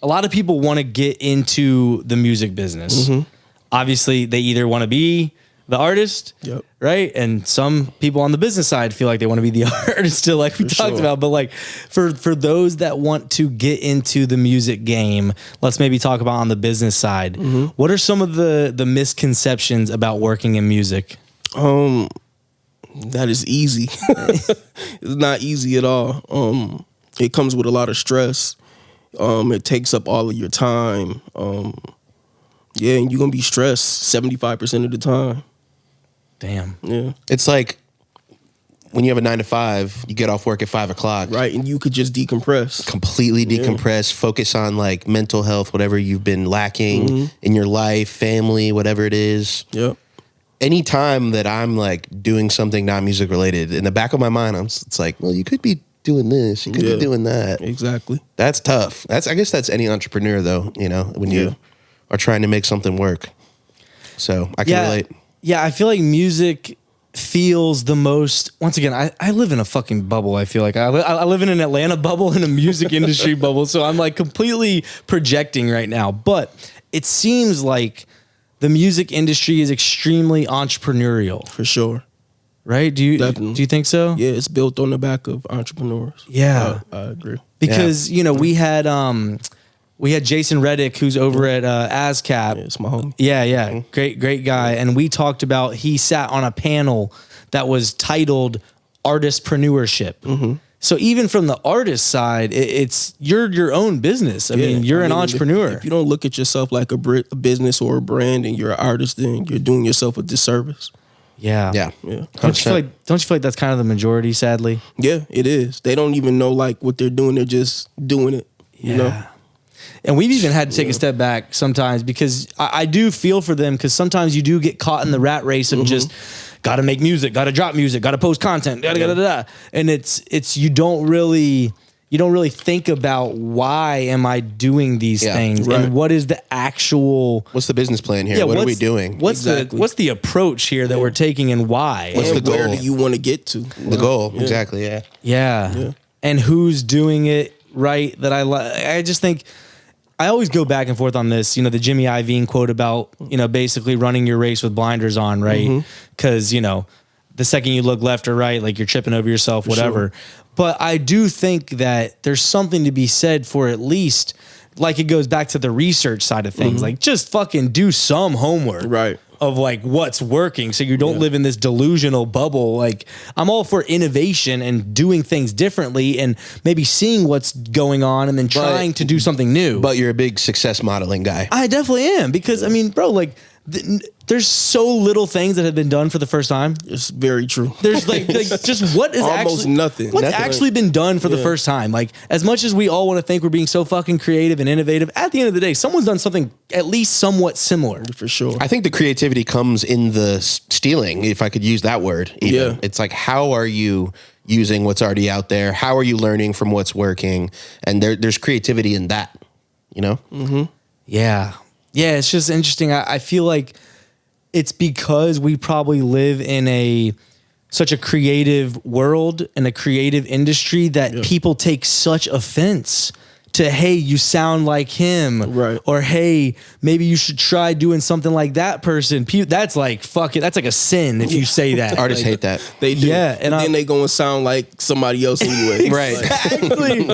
lot of people want to get into the music business. Mm-hmm. Obviously, they either want to be the artist, right? And some people on the business side feel like they want to be the artist still, like we talked about. But like for those that want to get into the music game, let's maybe talk about on the business side. Mm-hmm. What are some of the misconceptions about working in music? That is easy. It's not easy at all. It comes with a lot of stress. It takes up all of your time. And you're going to be stressed 75% of the time. Damn. Yeah. It's like when you have a 9 to 5, you get off work at 5 o'clock. Right. And you could just decompress. Completely decompress, focus on like mental health, whatever you've been lacking in your life, family, whatever it is. Yep. Anytime that I'm like doing something not music related, in the back of my mind, it's like, well, you could be doing this, you could be doing that. Exactly. That's tough. I guess that's any entrepreneur though, when you are trying to make something work. So I can relate. Yeah, I feel like music feels the most, once again, I live in a fucking bubble. I feel like I live in an Atlanta bubble and a music industry bubble. So I'm like completely projecting right now. But it seems like the music industry is extremely entrepreneurial. For sure. Right? Do you think so? Yeah, it's built on the back of entrepreneurs. Yeah. I agree. Because, we had Jason Reddick, who's over at ASCAP. Yeah, it's my homie. Yeah. Mm-hmm. Great guy. And we talked about, he sat on a panel that was titled Artistpreneurship. Mm-hmm. So even from the artist side, it's you're your own business. I mean, you're an entrepreneur. If you don't look at yourself like a business or a brand and you're an artist, then you're doing yourself a disservice. Yeah. Don't you feel like that's kind of the majority, sadly? Yeah, it is. They don't even know like what they're doing. They're just doing it. You know? And we've even had to take a step back sometimes because I do feel for them, because sometimes you do get caught in the rat race of just got to make music, got to drop music, got to post content, and it's you don't really think about, why am I doing these things, and what is the actual, what's the business plan here? What are we doing? What's the approach here that we're taking, and why? What's the goal? Where do you want to get to? The goal, exactly. Yeah. And who's doing it right? That I just think. I always go back and forth on this, the Jimmy Iovine quote about, basically running your race with blinders on, right? Because, the second you look left or right, like you're tripping over yourself, whatever. Sure. But I do think that there's something to be said for, at least, like, it goes back to the research side of things. Like, just fucking do some homework. Right. of like what's working, so you don't live in this delusional bubble. Like, I'm all for innovation and doing things differently and maybe seeing what's going on and then trying to do something new. But you're a big success modeling guy. I definitely am, because I mean, bro, like there's so little things that have been done for the first time. It's very true. There's like just what is almost actually, nothing. What's Nothing. actually been done for the first time? Like, as much as we all want to think we're being so fucking creative and innovative, at the end of the day, someone's done something at least somewhat similar. For sure. I think the creativity comes in the stealing, if I could use that word. Even. Yeah. It's like, how are you using what's already out there? How are you learning from what's working? And there's creativity in that, you know? Mm-hmm. Yeah. Yeah, it's just interesting. I feel like it's because we probably live in such a creative world and a creative industry that people take such offense to, hey, you sound like him. Right. Or, hey, maybe you should try doing something like that person. That's like, fuck it. That's like a sin if you say that. Artists Like, hate that. They do. Yeah, and then they go and sound like somebody else anyway. Right. Exactly.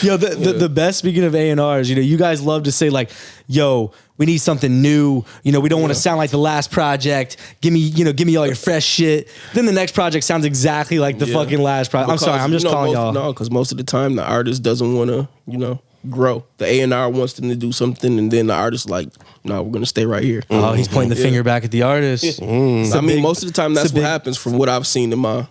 Yo, the best, speaking of A&Rs, you know, you guys love to say like, yo, we need something new. You know, we don't want to sound like the last project. Give me all your fresh shit. Then the next project sounds exactly like the fucking last project. I'm sorry, I'm just calling y'all. No, because most of the time the artist doesn't want to, grow. The A&R wants them to do something, and then the artist like, no, we're gonna stay right here. Oh, he's pointing the finger back at the artist. I mean, most of the time that's what happens from what I've seen in my.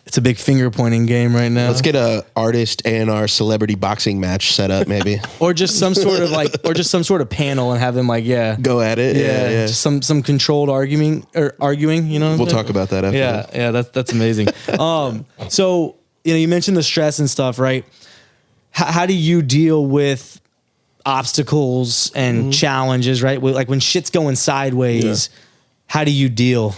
It's a big finger pointing game right now. Let's get a artist A&R celebrity boxing match set up, maybe. or just some sort of panel and have them like, Go at it. Yeah. just some controlled arguing. You know, We'll talk about that after. Yeah, that's amazing. So you mentioned the stress and stuff, right? How do you deal with obstacles and challenges, right? Like when shit's going sideways, how do you deal?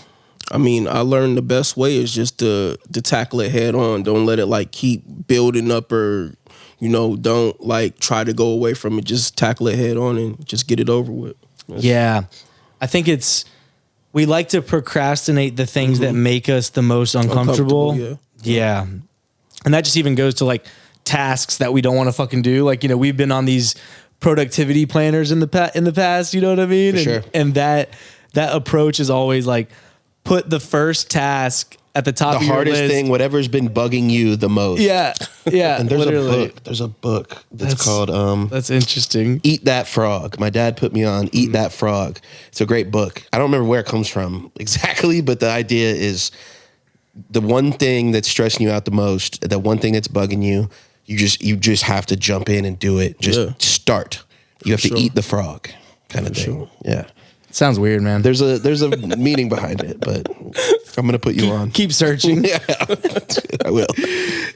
I mean, I learned the best way is just to tackle it head on. Don't let it like keep building up, or don't like try to go away from it. Just tackle it head on and just get it over with. I think we like to procrastinate the things that make us the most uncomfortable. Yeah. And that just even goes to like tasks that we don't want to fucking do. Like, we've been on these productivity planners in the past, you know what I mean? Sure. And that approach is always like, put the first task at the top of your list. The hardest thing, whatever's been bugging you the most. Yeah. And there's literally. There's a book that's called That's interesting. Eat That Frog. My dad put me on Eat That Frog. It's a great book. I don't remember where it comes from exactly, but the idea is the one thing that's stressing you out the most, the one thing that's bugging you, you just have to jump in and do it. Just start. You have to eat the frog kind of thing. Yeah. Sounds weird, man. There's a meaning behind it, but I'm gonna put you on. Keep searching. Yeah, I will.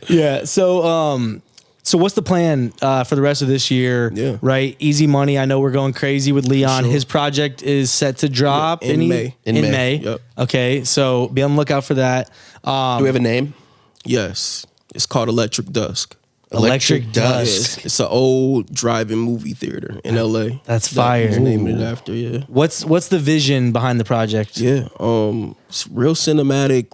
Yeah. So what's the plan for the rest of this year? Yeah. Right. EZMNY. I know we're going crazy with Leon. His project is set to drop in May. In May. Yep. Okay. So be on the lookout for that. Do we have a name? Yes, it's called Electric Dusk. Electric Dusk. It's an old drive-in movie theater in LA. That's fire. That's named it after. Yeah. What's the vision behind the project? Yeah. It's real cinematic.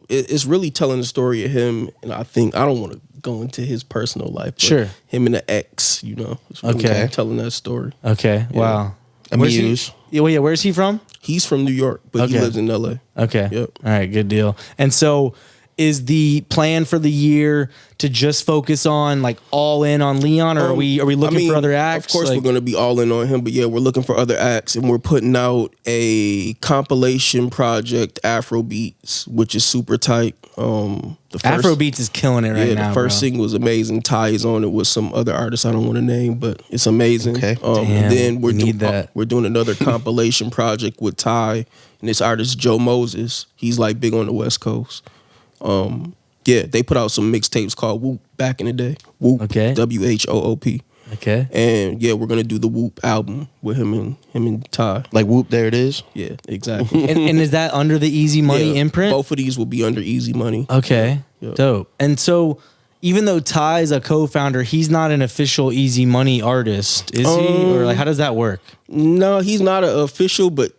It's really telling the story of him, and I don't want to go into his personal life. But Sure. Him and the ex. It's really telling that story. Okay. Yeah. Wow. Amuse. Where's he from? He's from New York, but he lives in LA. Okay. Yep. All right. Good deal. And so, is the plan for the year to just focus on like all in on Leon, or are we looking for other acts? Of course, we're going to be all in on him, but yeah, we're looking for other acts, and we're putting out a compilation project, Afrobeats, which is super tight. Afrobeats is killing it right now. The first single was amazing. Ty is on it with some other artists I don't want to name, but it's amazing. Okay. Damn, then we're doing another compilation project with Ty and this artist Joe Moses. He's like big on the West Coast. They put out some mixtapes called Whoop back in the day. Whoop, Okay. WHOOP. Okay. And we're gonna do the Whoop album with him and Ty. Like Whoop, there it is. Yeah, exactly. and is that under the EZMNY imprint? Both of these will be under EZMNY. Okay. Yep. Dope. And so, even though Ty is a co-founder, he's not an official EZMNY artist, is he? Or like, how does that work? No, he's not an official, but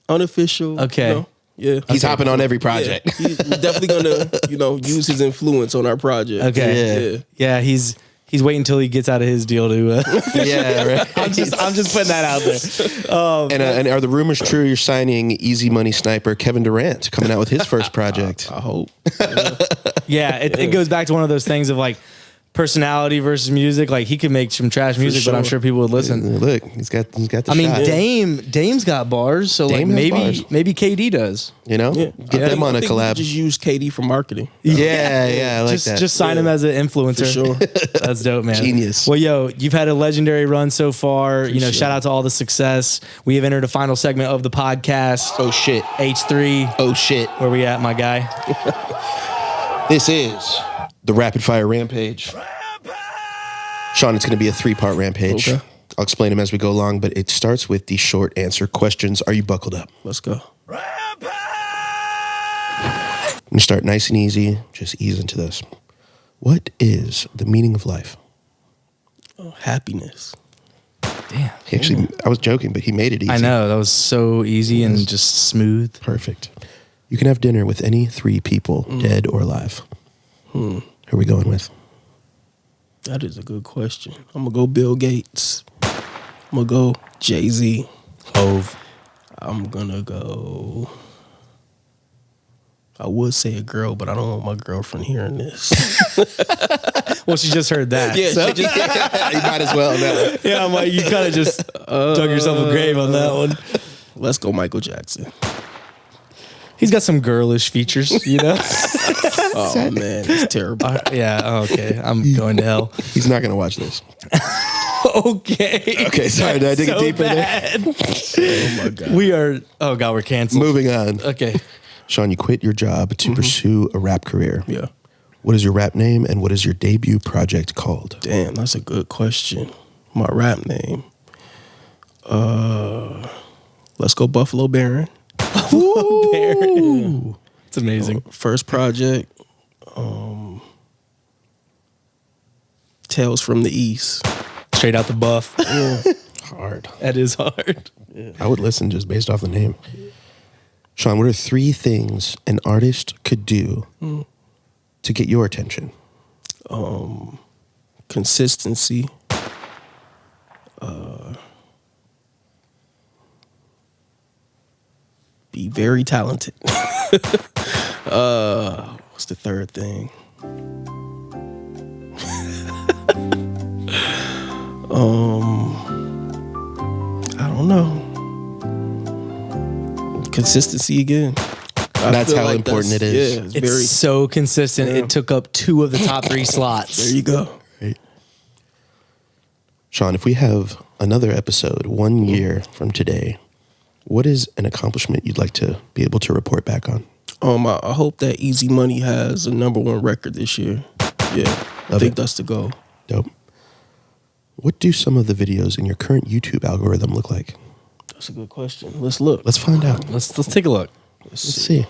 unofficial. Okay. Yeah, He's hopping on every project. Yeah. He's definitely gonna, use his influence on our project. Okay. Yeah. Yeah, he's He's waiting until he gets out of his deal to. Yeah, right. I'm just putting that out there. And are the rumors true? You're signing EZMNY sniper Kevin Durant coming out with his first project. I hope. Yeah, it goes back to one of those things of like personality versus music. Like he could make some trash music, but I'm sure people would listen. Look, he's got the I mean, shot. Dame's got bars, so Dame like has bars. maybe KD does. You know, get them on a collab. Just use KD for marketing. Yeah, I like that. Just sign him as an influencer. For sure. That's dope, man. Genius. Well, yo, you've had a legendary run so far. Shout out to all the success. We have entered a final segment of the podcast. Oh shit. H3. Oh shit. Where we at, my guy? This is the Rapid Fire Rampage. Shawn, it's going to be a 3-part rampage. Okay. I'll explain them as we go along, but it starts with the short answer questions. Are you buckled up? Let's go. I'm going to start nice and easy. Just ease into this. What is the meaning of life? Happiness. Damn. Actually, I was joking, but he made it easy. I know. That was so easy and just smooth. Perfect. You can have dinner with any 3 people, dead or alive. Who are we going with? That is a good question. I'm going to go Bill Gates. I'm going to go Jay-Z. Hove. I'm going to go... I would say a girl, but I don't want my girlfriend hearing this. Well, she just heard that. Yeah, so. she just, You might as well. No. Yeah, I'm like, you kind of just dug yourself a grave on that one. let's go Michael Jackson. He's got some girlish features, Oh, man, it's terrible. Yeah, okay. I'm going to hell. He's not going to watch this. Okay. Okay, sorry. Did I dig it deeper bad. Oh, my God. We're canceled. Moving on. Okay. Shawn, you quit your job to pursue a rap career. Yeah. What is your rap name and what is your debut project called? Damn, that's a good question. My rap name. Let's go Buffalo Barron. Barron. It's amazing. First project, Tales from the East. Straight out the buff. Hard. That is hard. I would listen just based off the name. Shawn, what are 3 things an artist could do to get your attention? Consistency. Be very talented. What's the third thing? I don't know. Consistency again. That's how important it is. Yeah, It's very. so consistent. Yeah. It took up 2 of the top 3 slots. There you go. Right. Shawn, if we have another episode 1 year from today, what is an accomplishment you'd like to be able to report back on? I hope that EZMNY has a #1 record this year. Yeah, I think that's the goal. Dope. What do some of the videos in your current YouTube algorithm look like? That's a good question. Let's look. Let's find out. Let's take a look. Let's see.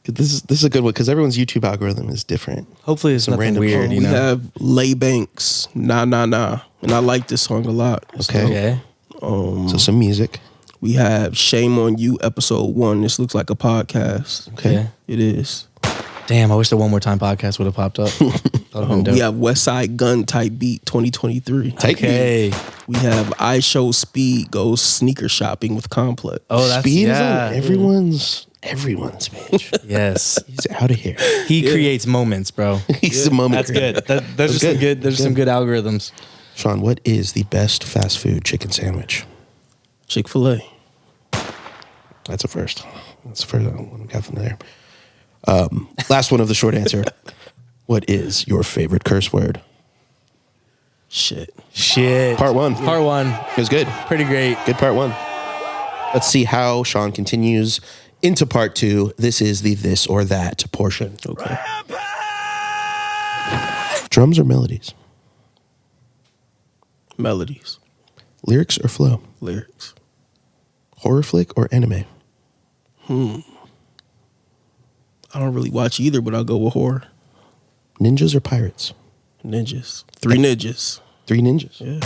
'Cause this is a good one because everyone's YouTube algorithm is different. Hopefully it's Some nothing random weird, We you know? have Lay Banks, Nah Nah Nah, and I like this song a lot. It's Okay. dope. Okay. So some music. We have Shame on You, episode 1. This looks like a podcast. Okay. Yeah. It is. Damn, I wish the One More Time podcast would have popped up. That'd been dope. We have West Side Gun Type Beat 2023. Type Okay. We have I Show Speed Goes Sneaker Shopping with Complex. Oh, that's Speed yeah. is on everyone's page. Yes. He's out of here. He creates moments, bro. He's a moment. That's good. There's just good. some good. There's some good algorithms. Shawn, what is the best fast food chicken sandwich? Chick-fil-A. That's a first. That's the first one we got from there. Last one of the short answer. What is your favorite curse word? Shit. Part 1. Part 1. It was good. Pretty great. Good part 1. Let's see how Shawn continues into part 2. This is the this or that portion. Okay. Drums or melodies? Melodies. Lyrics or flow? Lyrics. Horror flick or anime? I don't really watch either, but I'll go with horror. Ninjas or pirates? Ninjas. 3 ninjas. 3 ninjas. Yeah.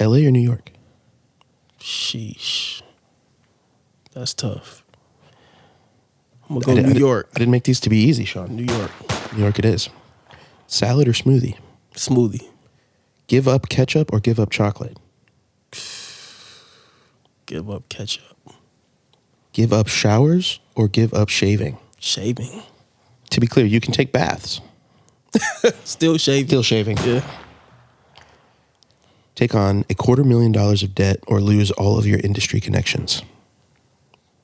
LA or New York? Sheesh. That's tough. I'm going to go New York. I didn't make these to be easy, Shawn. New York. New York it is. Salad or smoothie? Smoothie. Give up ketchup or give up chocolate? Give up ketchup. Give up showers or give up shaving? Shaving. To be clear, you can take baths. Still shaving. Still shaving. Yeah. Take on $250,000 of debt or lose all of your industry connections.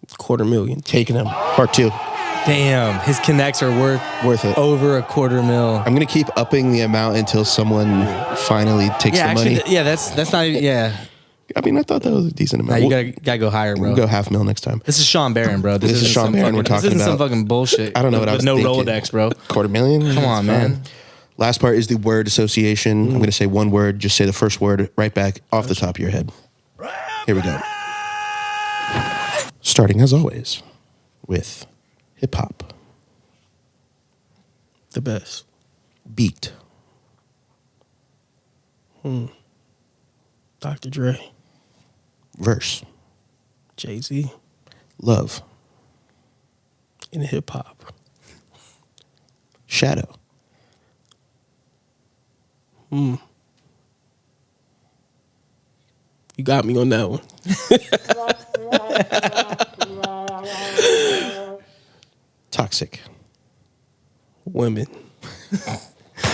$250,000. Taking them. Part 2. Damn, his connects are worth it. over $250,000. I'm gonna keep upping the amount until someone finally takes the money. That's not even, I mean, I thought that was a decent Nah, amount. you gotta go higher, bro. We'll go $500,000 next time. This is Shawn Barron, bro. This is isn't Shawn some Barron fucking- we're talking This isn't some about. fucking bullshit. I don't know what I was no thinking. Rolodex, bro. $250,000. Come on, That's man. fine. Last part is the word association. I'm gonna say one word. Just say the first word right back off the top of your head. Here we go. Starting as always with hip hop. The best. Beat. Dr. Dre. Verse. Jay-Z. Love. In hip hop. Shadow. You got me on that one. Toxic. Women.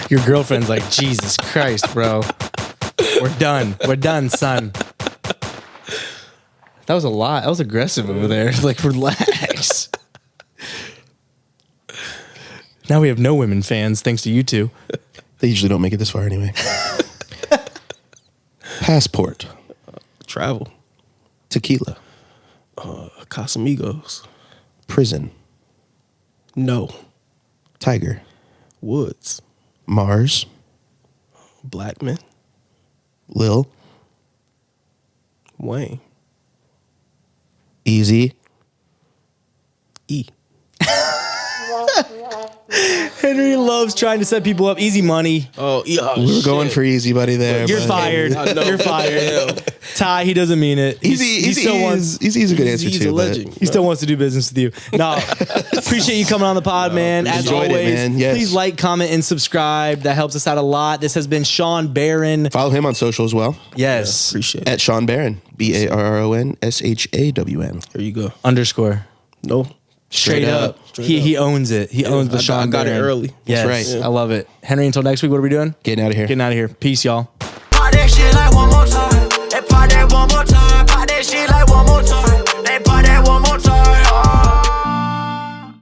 Your girlfriend's like, Jesus Christ, bro. We're done. We're done, son. That was a lot. That was aggressive over there. Like, relax. Now we have no women fans, thanks to you two. They usually don't make it this far anyway. Passport. Travel. Tequila. Casamigos. Prison. No. Tiger. Woods. Mars. Blackman. Lil. Wayne. Easy. E. Henry loves trying to set people up. Easy money. Oh, yeah. We were going for easy, buddy. There. You're but- fired. I know. You're fired. Ty, he doesn't mean it. Easy is a good answer He's too. a but legend. He still wants to do business with you. No, appreciate you coming on the pod, man. As enjoyed it, always, man. Yes. please like, comment, and subscribe. That helps us out a lot. This has been Shawn Barron. Follow him on social as well. Yes. Appreciate it. At Shawn Barron. BARRONSHAWN. There you go. _. No. Straight up. Straight He up. owns it. He owns the Shawn I got it Barron. early. Yes. That's right. I love it. Henry, until next week, what are we doing? Getting out of here. Getting out of here. Peace, y'all. Pop that shit like one more time. And pop that one more time. Pop that shit like one more time.